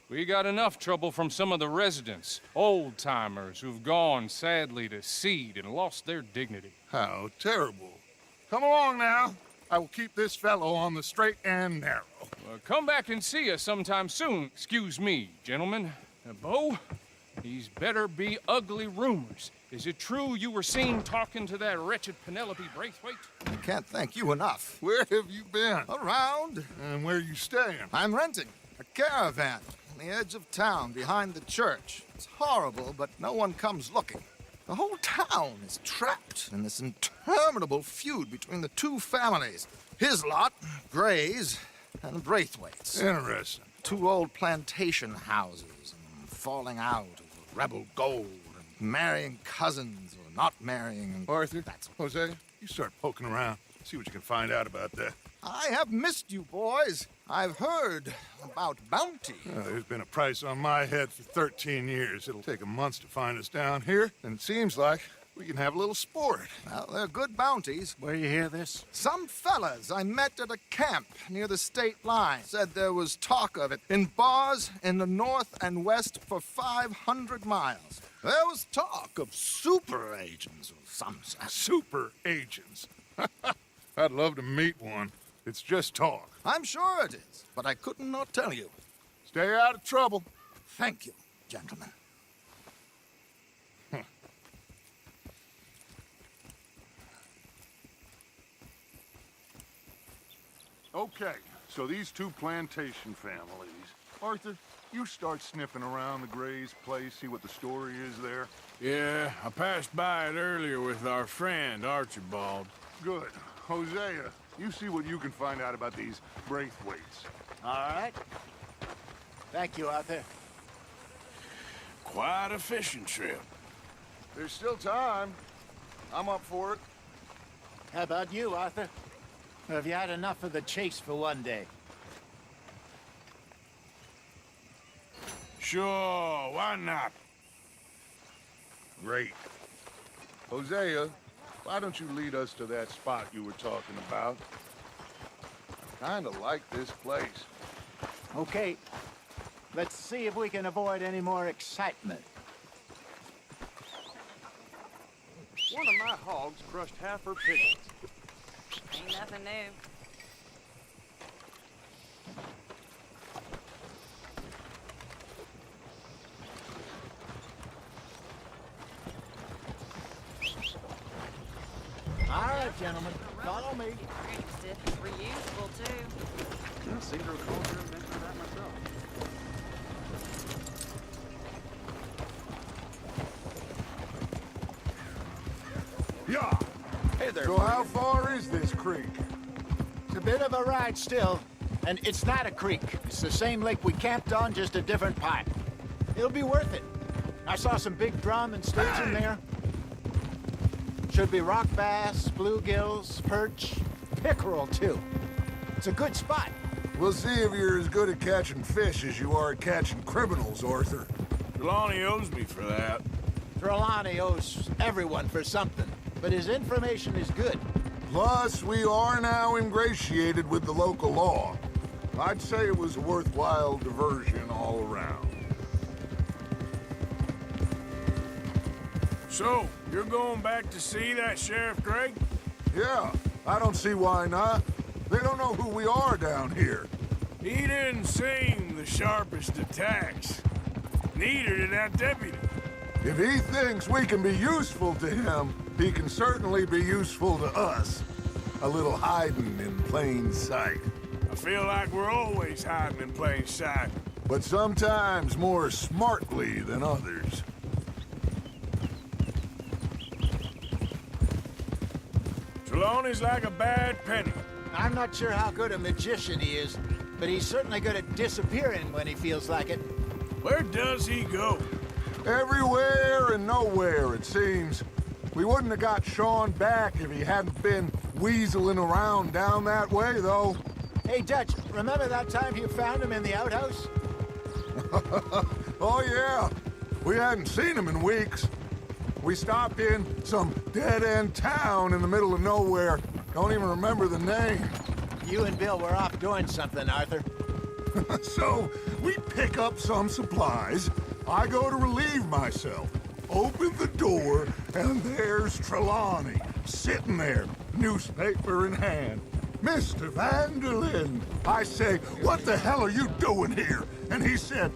We got enough trouble from some of the residents, old-timers who've gone, sadly, to seed and lost their dignity. How terrible. Come along now. I will keep this fellow on the straight and narrow. Come back and see us sometime soon. Excuse me, gentlemen. Bo, these better be ugly rumors. Is it true you were seen talking to that wretched Penelope Braithwaite? I can't thank you enough. Where have you been? Around. And where you staying? I'm renting a caravan on the edge of town behind the church. It's horrible, but no one comes looking. The whole town is trapped in this interminable feud between the two families. His lot, Gray's, and Braithwaite's. Interesting. Two old plantation houses, and falling out over rebel gold, and marrying cousins or not marrying. And Arthur, Hosea, you start poking around. See what you can find out about that. I have missed you, boys. I've heard about bounty. There's been a price on my head for 13 years. It'll take a month to find us down here, and it seems like we can have a little sport. Well, they're good bounties. Where you hear this? Some fellas I met at a camp near the state line said there was talk of it in bars in the north and west for 500 miles. There was talk of super agents of some sort. Super agents? I'd love to meet one. It's just talk. I'm sure it is, but I couldn't not tell you. Stay out of trouble. Thank you, gentlemen. Okay, so these two plantation families. Arthur, you start sniffing around the Gray's place, see what the story is there. Yeah, I passed by it earlier with our friend, Archibald. Good. Hosea, you see what you can find out about these Braithwaites. All right. Thank you, Arthur. Quite a fishing trip. There's still time. I'm up for it. How about you, Arthur? Or have you had enough of the chase for one day? Sure, why not? Great. Hosea, why don't you lead us to that spot you were talking about? I kinda like this place. Okay. Let's see if we can avoid any more excitement. One of my hogs crushed half her pigeons. Ain't nothing new. All right, gentlemen. Follow me. It's reusable, too. I seem to recall hearing mention of that myself. Yeah. Hey there. So how far is this creek? It's a bit of a ride still. And it's not a creek. It's the same lake we camped on, just a different pipe. It'll be worth it. I saw some big drum and sturgeon there. Should be rock bass, bluegills, perch, pickerel, too. It's a good spot. We'll see if you're as good at catching fish as you are at catching criminals, Arthur. Trelawney owes me for that. Trelawney owes everyone for something, but his information is good. Plus, we are now ingratiated with the local law. I'd say it was a worthwhile diversion all around. So, you're going back to see that Sheriff Gregg? Yeah, I don't see why not. They don't know who we are down here. He didn't seem the sharpest of tacks. Neither did that deputy. If he thinks we can be useful to him, he can certainly be useful to us. A little hiding in plain sight. I feel like we're always hiding in plain sight. But sometimes more smartly than others. Trelawney's like a bad penny. I'm not sure how good a magician he is, but he's certainly good at disappearing when he feels like it. Where does he go? Everywhere and nowhere, it seems. We wouldn't have got Sean back if he hadn't been weaseling around down that way, though. Hey, Dutch, remember that time you found him in the outhouse? Oh, yeah. We hadn't seen him in weeks. We stopped in some dead-end town in the middle of nowhere. Don't even remember the name. You and Bill were off doing something, Arthur. So, we pick up some supplies. I go to relieve myself. Open the door, and there's Trelawney, sitting there, newspaper in hand. Mr. Van der Linde. I say, what the hell are you doing here? And he said,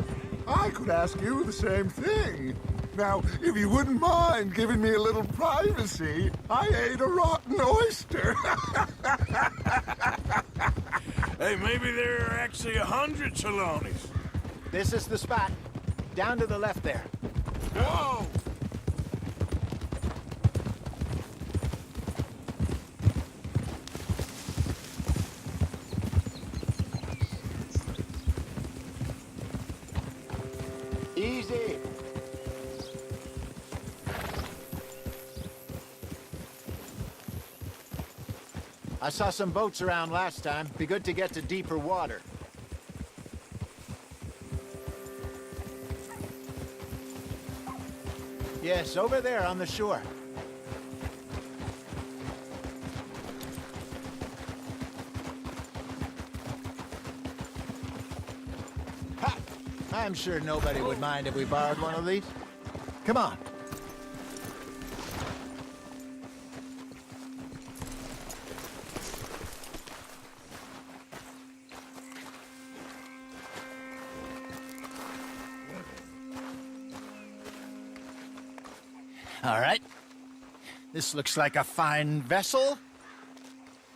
I could ask you the same thing. Now, if you wouldn't mind giving me a little privacy, I ate a rotten oyster. Hey, maybe there are actually 100 Trelawneys. This is the spot. Down to the left there. Whoa! Easy. I saw some boats around last time. Be good to get to deeper water. Yes, over there on the shore. Ha! I'm sure nobody would mind if we borrowed one of these. Come on. All right. This looks like a fine vessel.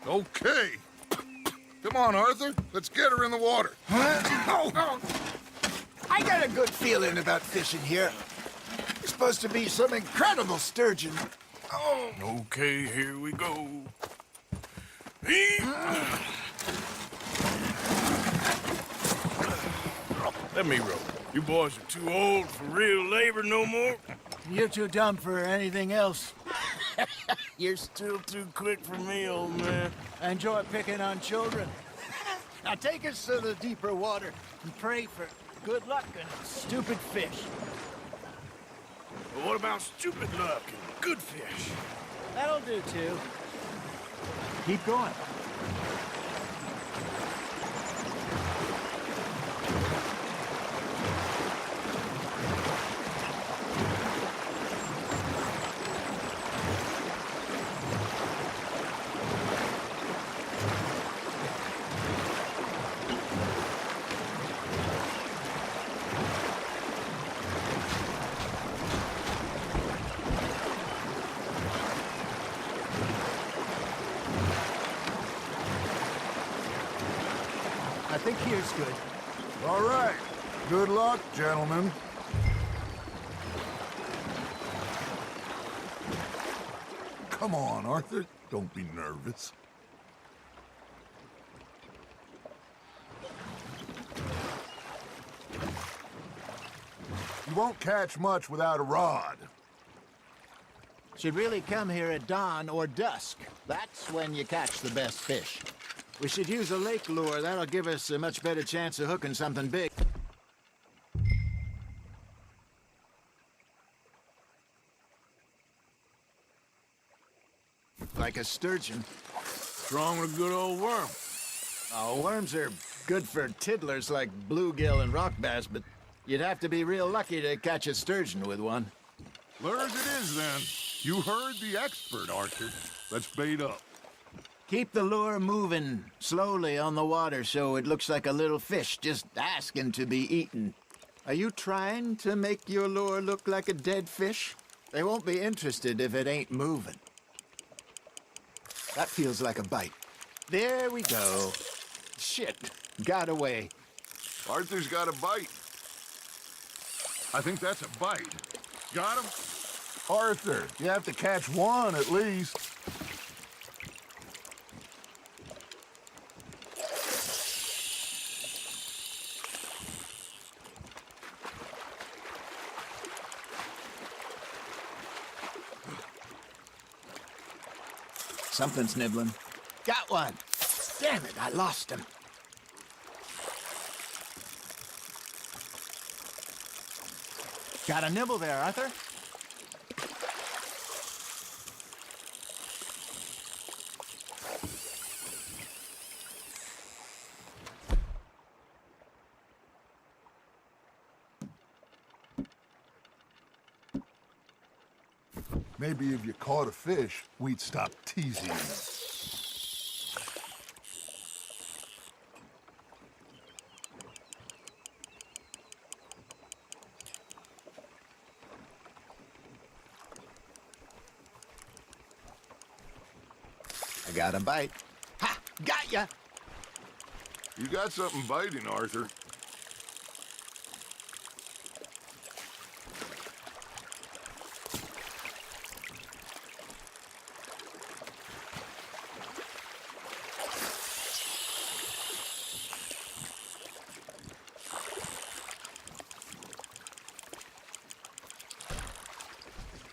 Okay. Come on, Arthur. Let's get her in the water. I got a good feeling about fishing here. It's supposed to be some incredible sturgeon. Oh. Okay, here we go. Let me row. You boys are too old for real labor no more. You're too dumb for anything else. You're still too quick for me, old man. I enjoy picking on children. Now take us to the deeper water and pray for good luck and stupid fish. But what about stupid luck and good fish? That'll do, too. Keep going. I think here's good. All right. Good luck, gentlemen. Come on, Arthur. Don't be nervous. You won't catch much without a rod. Should really come here at dawn or dusk. That's when you catch the best fish. We should use a lake lure. That'll give us a much better chance of hooking something big. Like a sturgeon. Strong with a good old worm. Oh, worms are good for tiddlers like bluegill and rock bass, but you'd have to be real lucky to catch a sturgeon with one. Lure as it is, then. You heard the expert, Arthur. Let's bait up. Keep the lure moving slowly on the water so it looks like a little fish just asking to be eaten. Are you trying to make your lure look like a dead fish? They won't be interested if it ain't moving. That feels like a bite. There we go. Shit, got away. Arthur's got a bite. I think that's a bite. Got him? Arthur, you have to catch one at least. Something's nibbling. Got one. Damn it, I lost him. Got a nibble there, Arthur. Maybe if you caught a fish, we'd stop teasing you. I got a bite. Ha! Got ya! You got something biting, Arthur.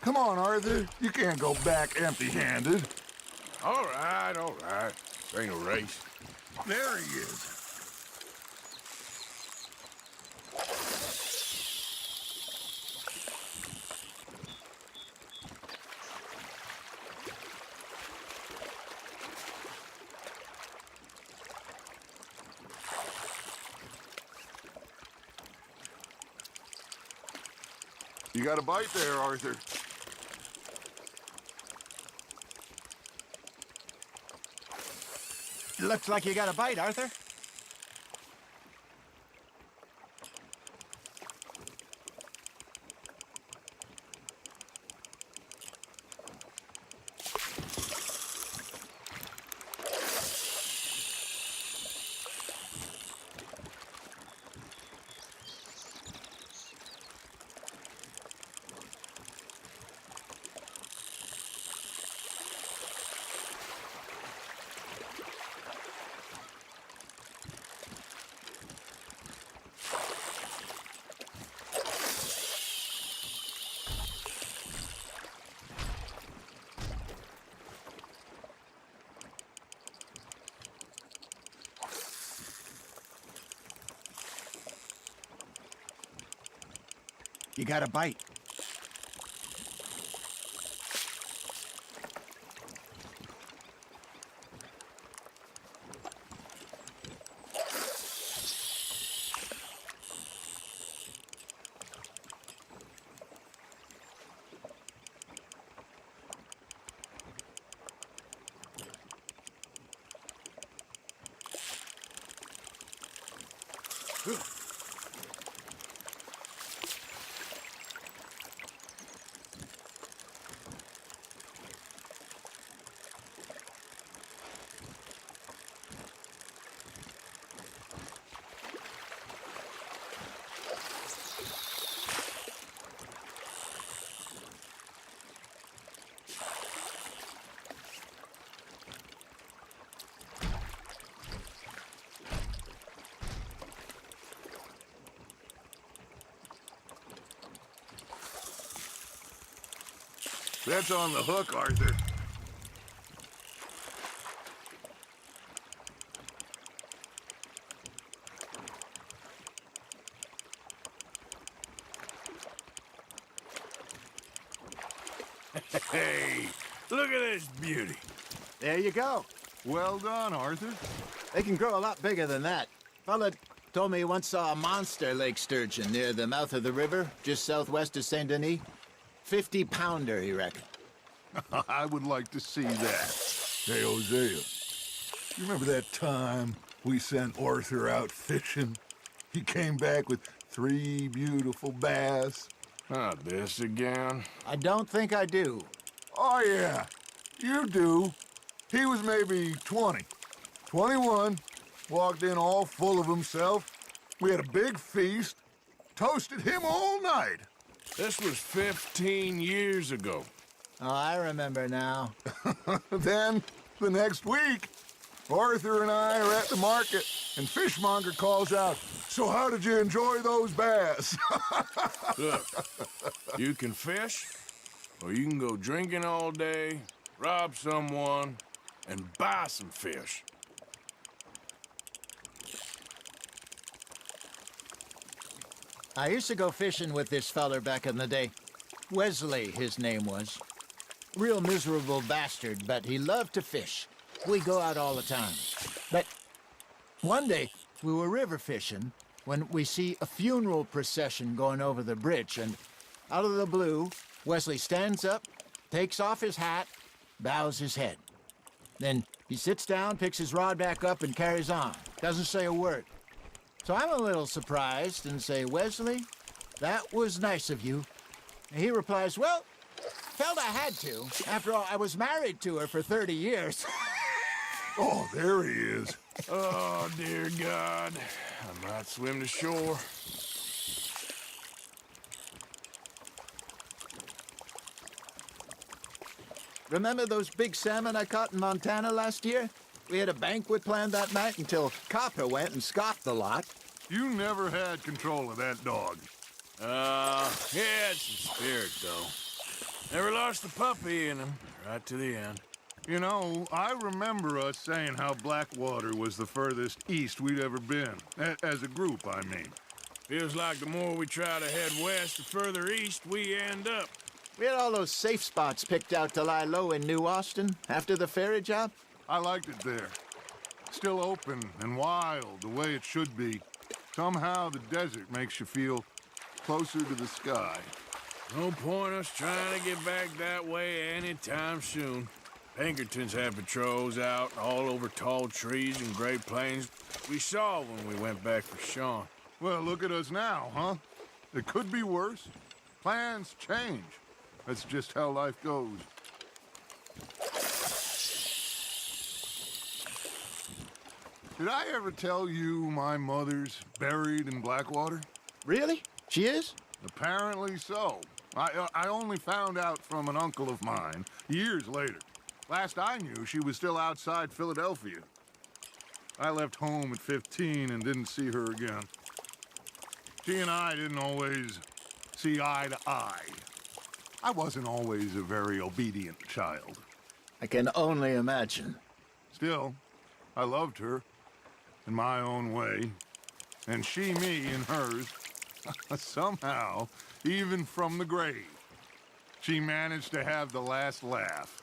Come on, Arthur. You can't go back empty-handed. All right, all right. Ain't a race. There he is. You got a bite there, Arthur. Looks like you got a bite, Arthur. You got a bite. That's on the hook, Arthur. Hey, look at this beauty. There you go. Well done, Arthur. They can grow a lot bigger than that. Fella told me he once saw a monster lake sturgeon near the mouth of the river, just southwest of Saint Denis. 50-pounder, he reckoned. I would like to see that. Hey, Hosea, You remember that time we sent Arthur out fishing? He came back with 3 beautiful bass. Not this again. I don't think I do. Oh, yeah, you do. He was maybe 20, 21, walked in all full of himself. We had a big feast, toasted him all night. This was 15 years ago. Oh, I remember now. Then, the next week, Arthur and I are at the market, and Fishmonger calls out, "So how did you enjoy those bass?" Look, you can fish, or you can go drinking all day, rob someone, and buy some fish. I used to go fishing with this feller back in the day. Wesley, his name was. Real miserable bastard, but he loved to fish. We go out all the time. But one day, we were river fishing when we see a funeral procession going over the bridge, and out of the blue, Wesley stands up, takes off his hat, bows his head. Then he sits down, picks his rod back up, and carries on. Doesn't say a word. So I'm a little surprised and say, "Wesley, that was nice of you." And he replies, "Well, felt I had to. After all, I was married to her for 30 years. Oh, there he is. Oh, dear God. I might swim to shore. Remember those big salmon I caught in Montana last year? We had a banquet planned that night until Copper went and scoffed the lot. You never had control of that dog. He had some spirit, though. Never lost the puppy in him, right to the end. You know, I remember us saying how Blackwater was the furthest east we'd ever been. As a group, I mean. Feels like the more we try to head west, the further east we end up. We had all those safe spots picked out to lie low in New Austin after the ferry job. I liked it there. Still open and wild, the way it should be. Somehow the desert makes you feel closer to the sky. No point us trying to get back that way anytime soon. Pinkertons had patrols out all over tall trees and Great Plains. We saw when we went back for Sean. Well, look at us now, huh? It could be worse. Plans change. That's just how life goes. Did I ever tell you my mother's buried in Blackwater? Really? She is? Apparently so. I only found out from an uncle of mine years later. Last I knew, she was still outside Philadelphia. I left home at 15 and didn't see her again. She and I didn't always see eye to eye. I wasn't always a very obedient child. I can only imagine. Still, I loved her in my own way, and she me in hers. Somehow, even from the grave, she managed to have the last laugh.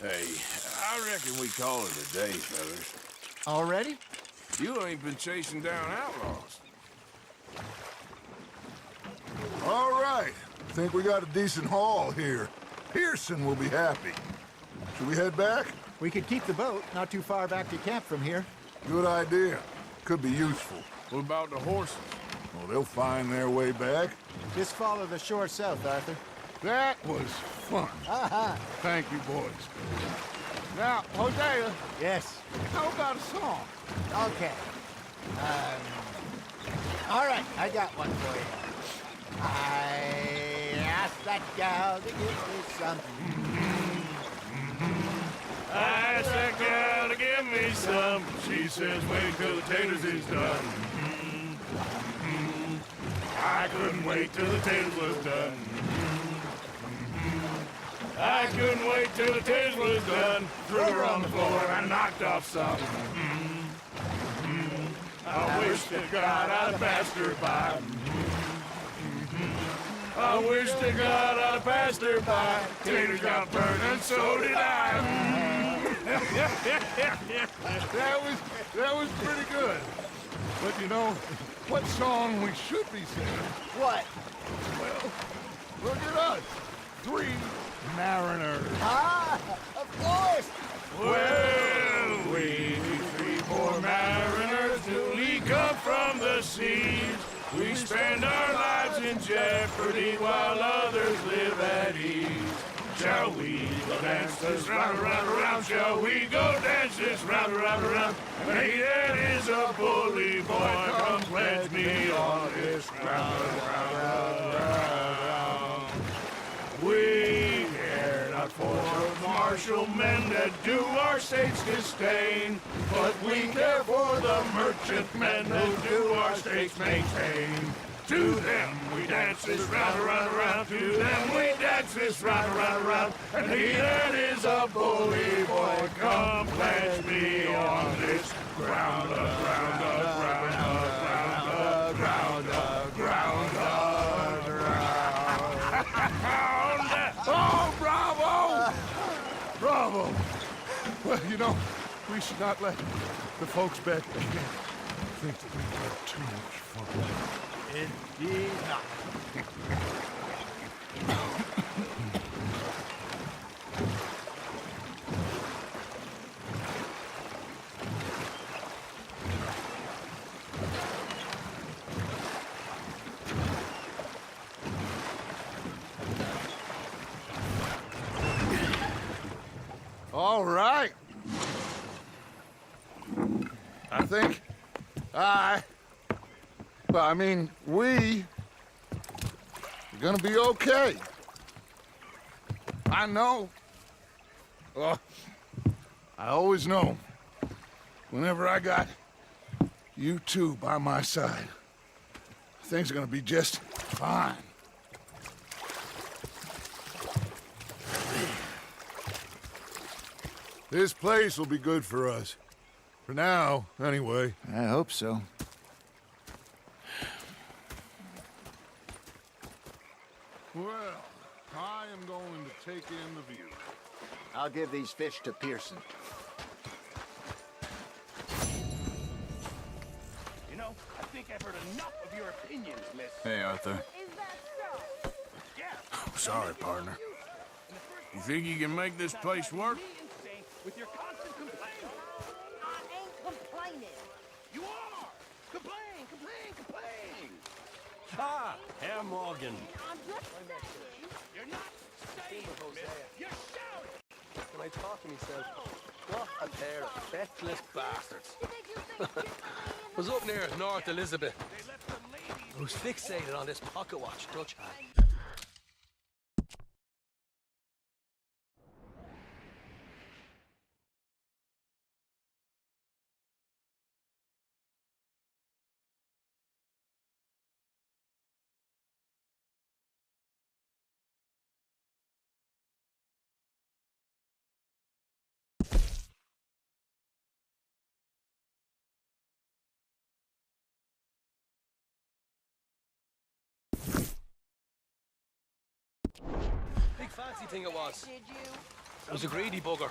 Hey, I reckon we call it a day, fellas. Already? You ain't been chasing down outlaws. All right. Think we got a decent haul here. Pearson will be happy. Should we head back? We could keep the boat not too far back to camp from here. Good idea. Could be useful. What about the horses? Well, they'll find their way back. Just follow the shore south, Arthur. That was fun. Thank you, boys. Now, Hosea, Yes. how about a song? Okay. All right, I got one for you. I asked that gal to give me some. I asked that gal to give me some. She says, wait till the taters is done. I couldn't wait till the taters was done. I couldn't wait till the taters was done. Threw her on the floor and knocked off some. I wish to God I'd passed her by. I wish to God I'd passed her by. Taters got burned and so did I. That was pretty good. But you know, what song we should be singing? What? Well, look at us. 3 mariners. Ah, of course. Well, we 3 poor mariners till we come from the seas. We spend our lives in jeopardy while others live at ease. Shall we go dance this round, around, around? Shall we go dance this round, around, around? Hey, that is a bully boy. Come pledge me on this ground, round. We care not for martial men that do our states disdain, but we care for the merchant men who do our states maintain. To them we dance this round, around, around. To them we dance this round, around, around. And he that is a bully boy, come pledge me on this ground, ground, ground, ground, ground, ground, ground. Oh, bravo! Bravo! Well, you know, we should not let the folks back again think that we've had too much fun. Indeed not. All right. I think we are gonna be okay. I know. I always know. Whenever I got you two by my side, things are gonna be just fine. This place will be good for us. For now, anyway. I hope so. Well, I am going to take in the view. I'll give these fish to Pearson. You know, I think I've heard enough of your opinions, miss. Hey, Arthur. Sorry, partner. You think you can make this place work? With your constant complaining. I ain't complaining. You are! Complain, complain, complain! Ah, Herr Morgan. I'm just saying. You're not saying, miss. You're shouting! When I talk to myself, what a pair of feckless bastards. Was up near North Elizabeth. I was fixated on this pocket watch Dutch had. Big fancy thing it was. Did you? I was a greedy bugger.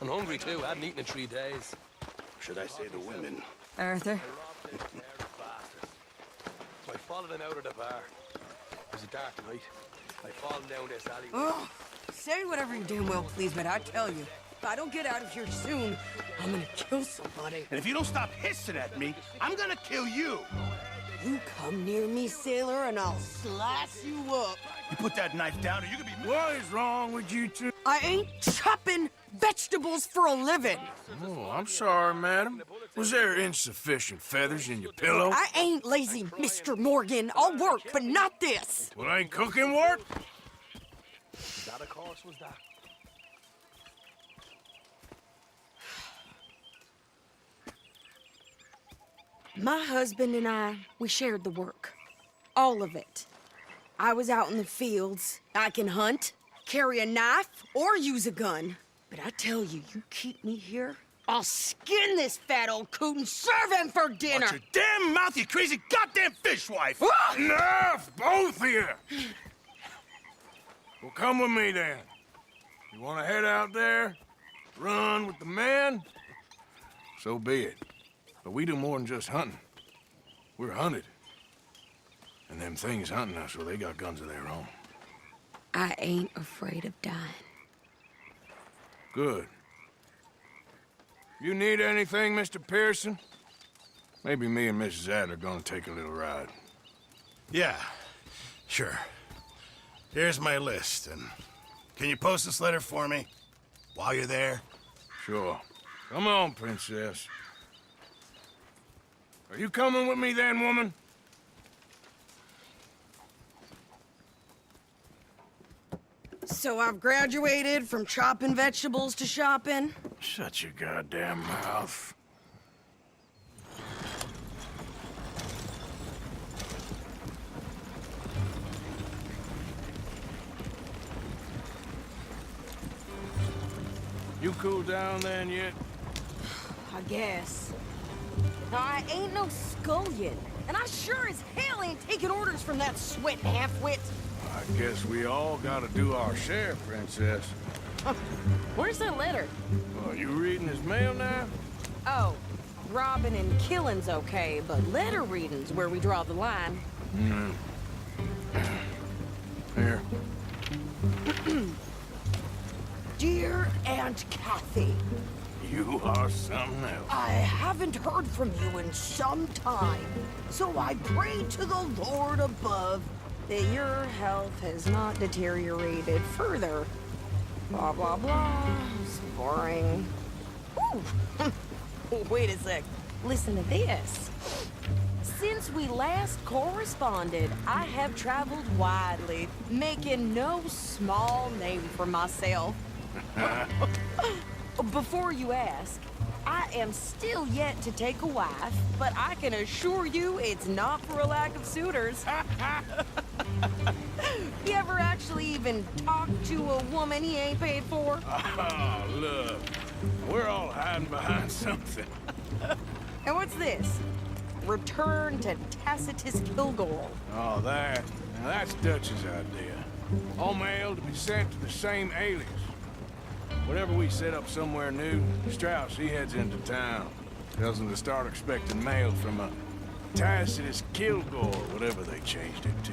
And hungry, too. I hadn't eaten in 3 days. Should I say the women? Arthur? So I followed him out of the bar. It was a dark night. I followed down this alley. Oh, say whatever you damn well please, but I tell you, if I don't get out of here soon, I'm gonna kill somebody. And if you don't stop hissing at me, I'm gonna kill you. You come near me, sailor, and I'll slice you up. You put that knife down or you could be... What is wrong with you two? I ain't chopping vegetables for a living. Oh, I'm sorry, madam. Was there insufficient feathers in your pillow? I ain't lazy, Mr. Morgan. I'll work, but not this. Well, ain't cooking work? That, of course, was that. My husband and I, we shared the work. All of it. I was out in the fields. I can hunt, carry a knife, or use a gun. But I tell you, you keep me here, I'll skin this fat old coot and serve him for dinner. Watch your damn mouth, you crazy goddamn fishwife! Enough, both of you! Well, come with me, then. You want to head out there, run with the men? So be it. But we do more than just hunting. We're hunted. And them things hunting us, well, they got guns of their own. I ain't afraid of dying. Good. You need anything, Mr. Pearson? Maybe me and Mrs. Adler are gonna take a little ride. Yeah, sure. Here's my list, and can you post this letter for me while you're there? Sure. Come on, Princess. Are you coming with me then, woman? So I've graduated from chopping vegetables to shopping? Shut your goddamn mouth. You cool down then yet? I guess. Now, I ain't no scullion, and I sure as hell ain't taking orders from that sweat half-wit. I guess we all gotta do our share, Princess. Where's that letter? Are you reading his mail now? Oh, robbing and killing's okay, but letter reading's where we draw the line. Here. Dear Aunt Kathy, You are something else. I haven't heard from you in some time, so I pray to the Lord above that your health has not deteriorated further. Blah, blah, blah. It's boring. Ooh. Wait a sec. Listen to this. Since we last corresponded, I have traveled widely, making no small name for myself. Before you ask, I am still yet to take a wife, but I can assure you it's not for a lack of suitors. You ever actually even talk to a woman he ain't paid for? Oh, look. We're all hiding behind something. And what's this? Return to Tacitus Kilgore. Oh, that. Now, that's Dutch's idea. All mail to be sent to the same alias. Whenever we set up somewhere new, Strauss, he heads into town. Tells them to start expecting mail from a Tacitus Kilgore, whatever they changed it to.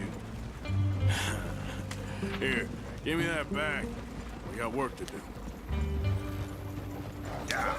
Here, give me that back. We got work to do. Yeah.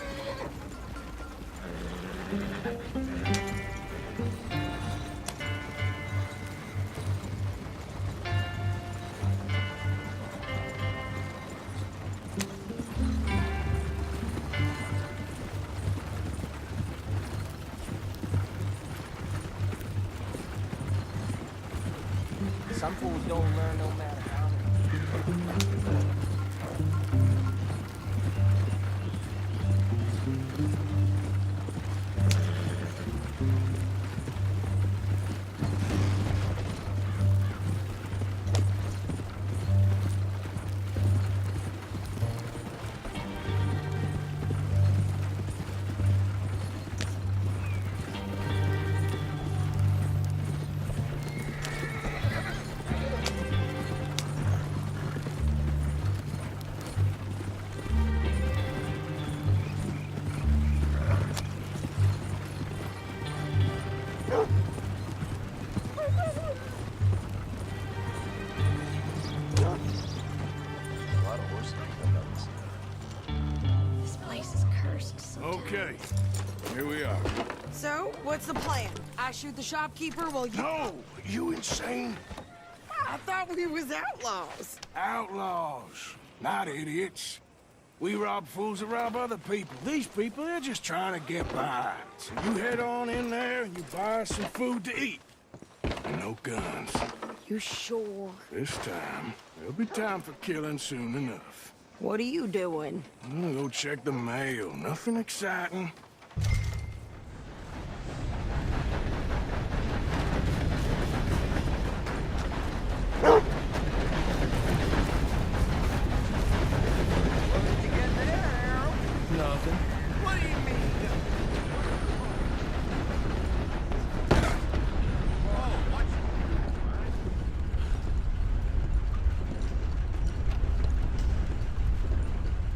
Some fools don't learn no matter how. Okay, here we are. So, what's the plan? I shoot the shopkeeper while you... No, you insane? I thought we was outlaws. Outlaws, not idiots. We rob fools that rob other people. These people, they're just trying to get by. So you head on in there and you buy us some food to eat. And no guns. You sure? This time, there'll be time for killing soon enough. What are you doing? I'm gonna go check the mail. Nothing exciting. Nothing. What do you mean?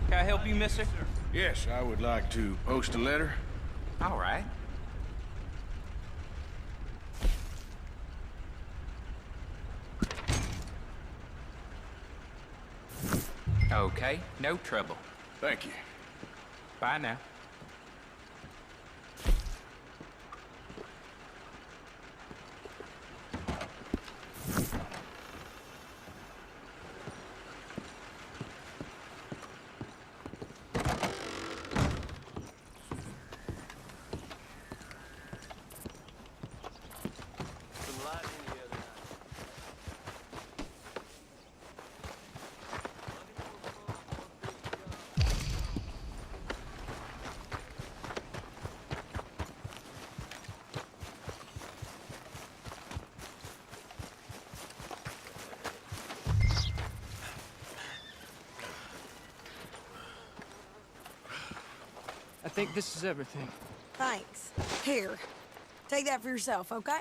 Can I help you, mister? Yes, I would like to post a letter. All right. Okay, no trouble. Thank you. Bye now. I think this is everything. Thanks. Here, take that for yourself, okay?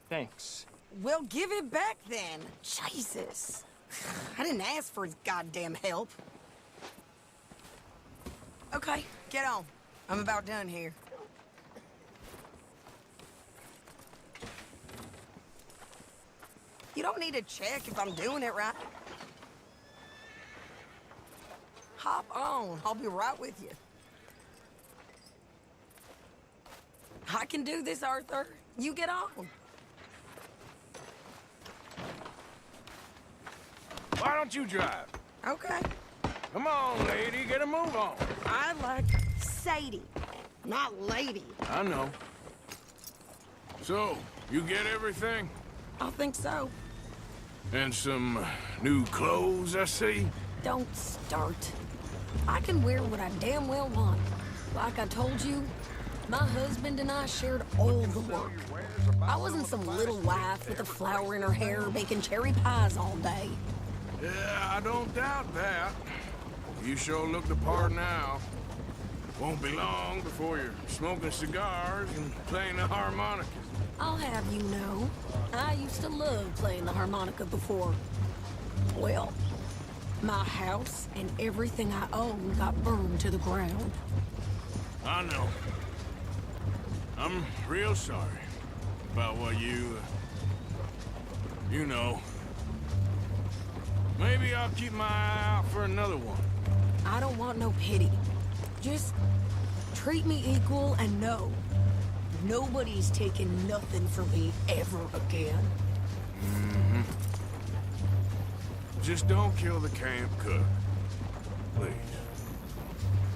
Thanks. Well, give it back then. Jesus. I didn't ask for his goddamn help. Okay, get on. I'm about done here. You don't need to check if I'm doing it right. Hop on. I'll be right with you. I can do this, Arthur. You get on. Why don't you drive? Okay. Come on, lady, get a move on. I like Sadie, not lady. I know. So, you get everything? I think so. And some new clothes, I see? Don't start. I can wear what I damn well want. Like I told you, my husband and I shared all the work. I wasn't some little wife with a flower in her hair making cherry pies all day. Yeah, I don't doubt that. You sure look the part now. Won't be long before you're smoking cigars and playing the harmonica. I'll have you know, I used to love playing the harmonica before. Well, my house and everything I own got burned to the ground. I know. I'm real sorry about what you know. Maybe I'll keep my eye out for another one. I don't want no pity. Just treat me equal and know nobody's taking nothing from me ever again. Mm-hmm. Just don't kill the camp cook. Please.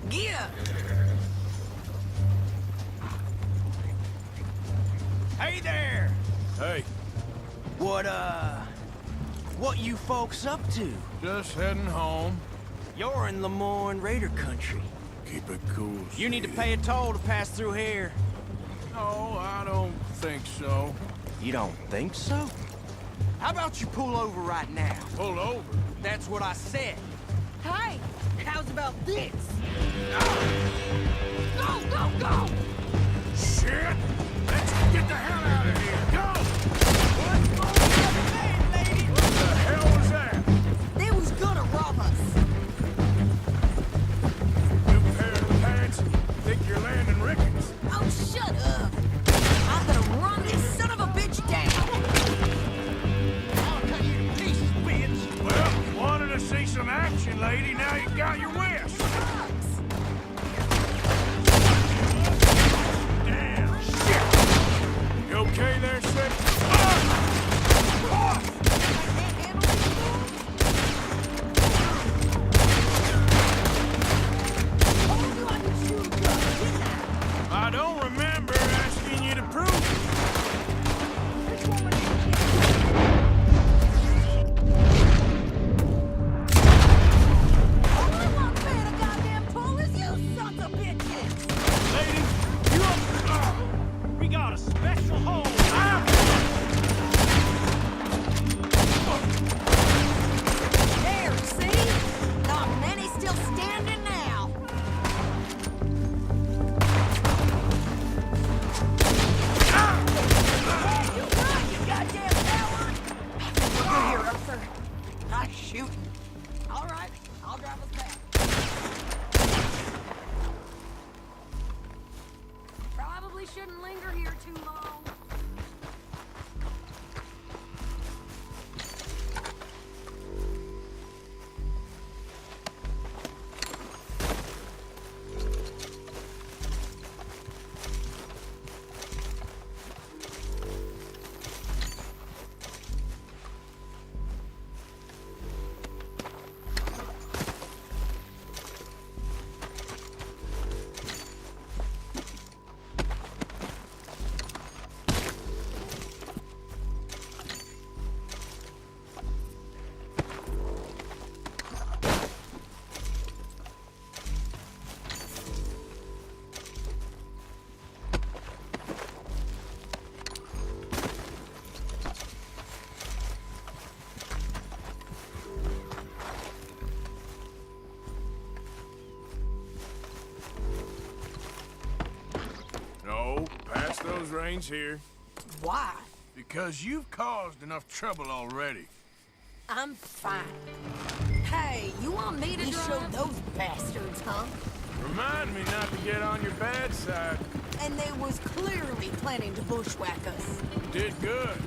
Yeah. Hey there! Hey. What you folks up to? Just heading home. You're in Lemoyne Raider country. Keep it cool. You need to pay a toll to pass through here. No, I don't think so. You don't think so? How about you pull over right now? Pull over? That's what I said. Hey, how's about this? Go, go, go! Shit! Let's get the hell out of here! Go! What the hell was that? They was gonna rob us. New pair of pants? Think you're landing Ricketts? Oh, shut up. I'm gonna run this son of a bitch down. I'll cut you to pieces, bitch. Well, wanted to see some action, lady. Now you got your wish. shooting. All right, I'll drive us back. Probably shouldn't linger here too long. No, pass those reins here. Why? Because you've caused enough trouble already. I'm fine. Hey, you want me to show those bastards, huh? Remind me not to get on your bad side. And they was clearly planning to bushwhack us. Did good.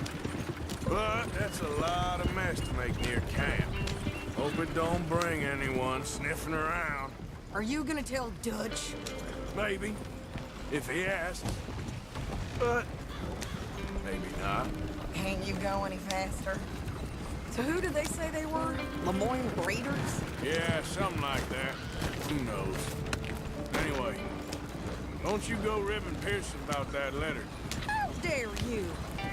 But that's a lot of mess to make near camp. Hope it don't bring anyone sniffing around. Are you gonna tell Dutch? Maybe. If he asks. But maybe not. Can't you go any faster? So who did they say they were? Lemoyne Raiders? Yeah, something like that. Who knows? Anyway, don't you go ribbing Pearson about that letter. How dare you?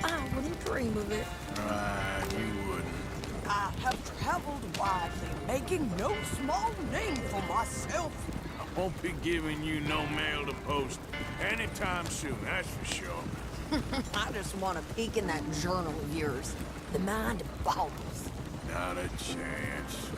I wouldn't dream of it. Right, you wouldn't. I have traveled widely, making no small name for myself. I won't be giving you no mail to post anytime soon, that's for sure. I just want to peek in that journal of yours. The mind boggles. Not a chance.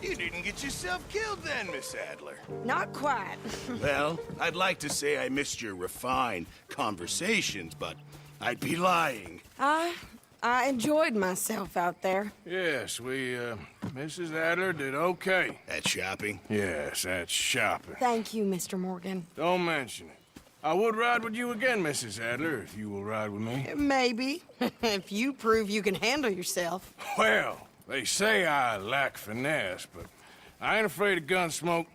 You didn't get yourself killed then, Miss Adler. Not quite. Well, I'd like to say I missed your refined conversations, but I'd be lying. I enjoyed myself out there. Yes, Mrs. Adler did okay. At shopping? Yes, that's shopping. Thank you, Mr. Morgan. Don't mention it. I would ride with you again, Mrs. Adler, if you will ride with me. Maybe. If you prove you can handle yourself. Well, they say I lack finesse, but I ain't afraid of gun smoke.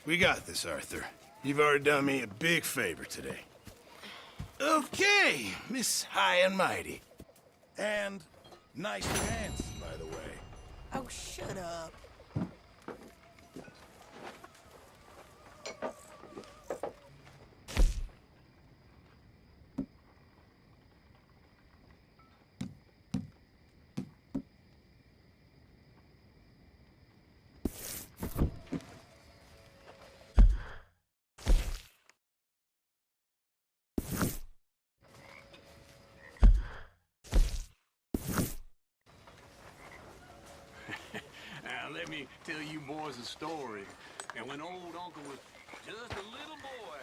We got this, Arthur. You've already done me a big favor today. Okay, Miss High and Mighty. And nice pants, by the way. Oh, shut up. Let me tell you boys a story. And when old Uncle was just a little boy,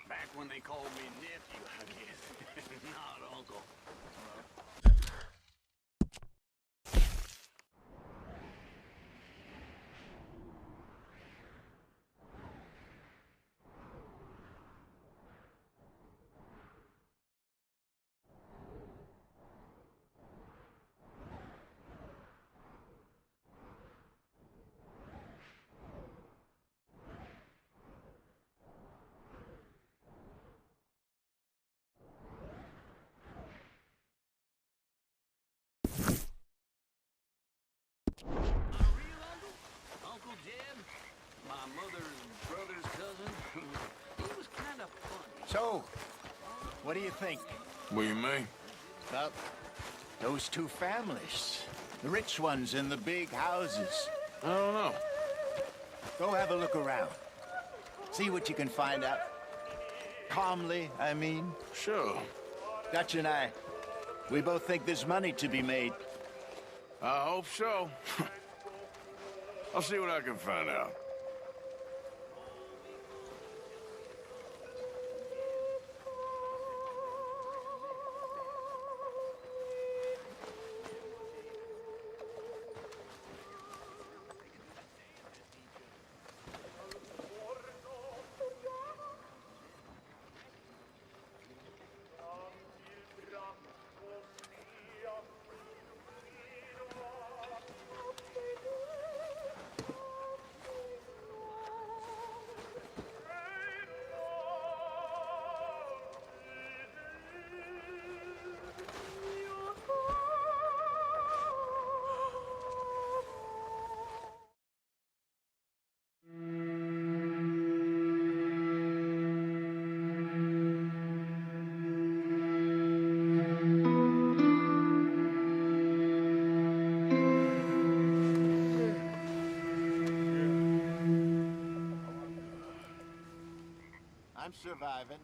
back when they called me nephew, I guess, not Uncle. Uncle Jed, my mother's brother's cousin, he was kind of funny. So, what do you think? What do you mean? About those two families. The rich ones in the big houses. I don't know. Go have a look around. See what you can find out. Calmly, I mean. Sure. Dutch and I, we both think there's money to be made. I hope so. I'll see what I can find out. I'm surviving.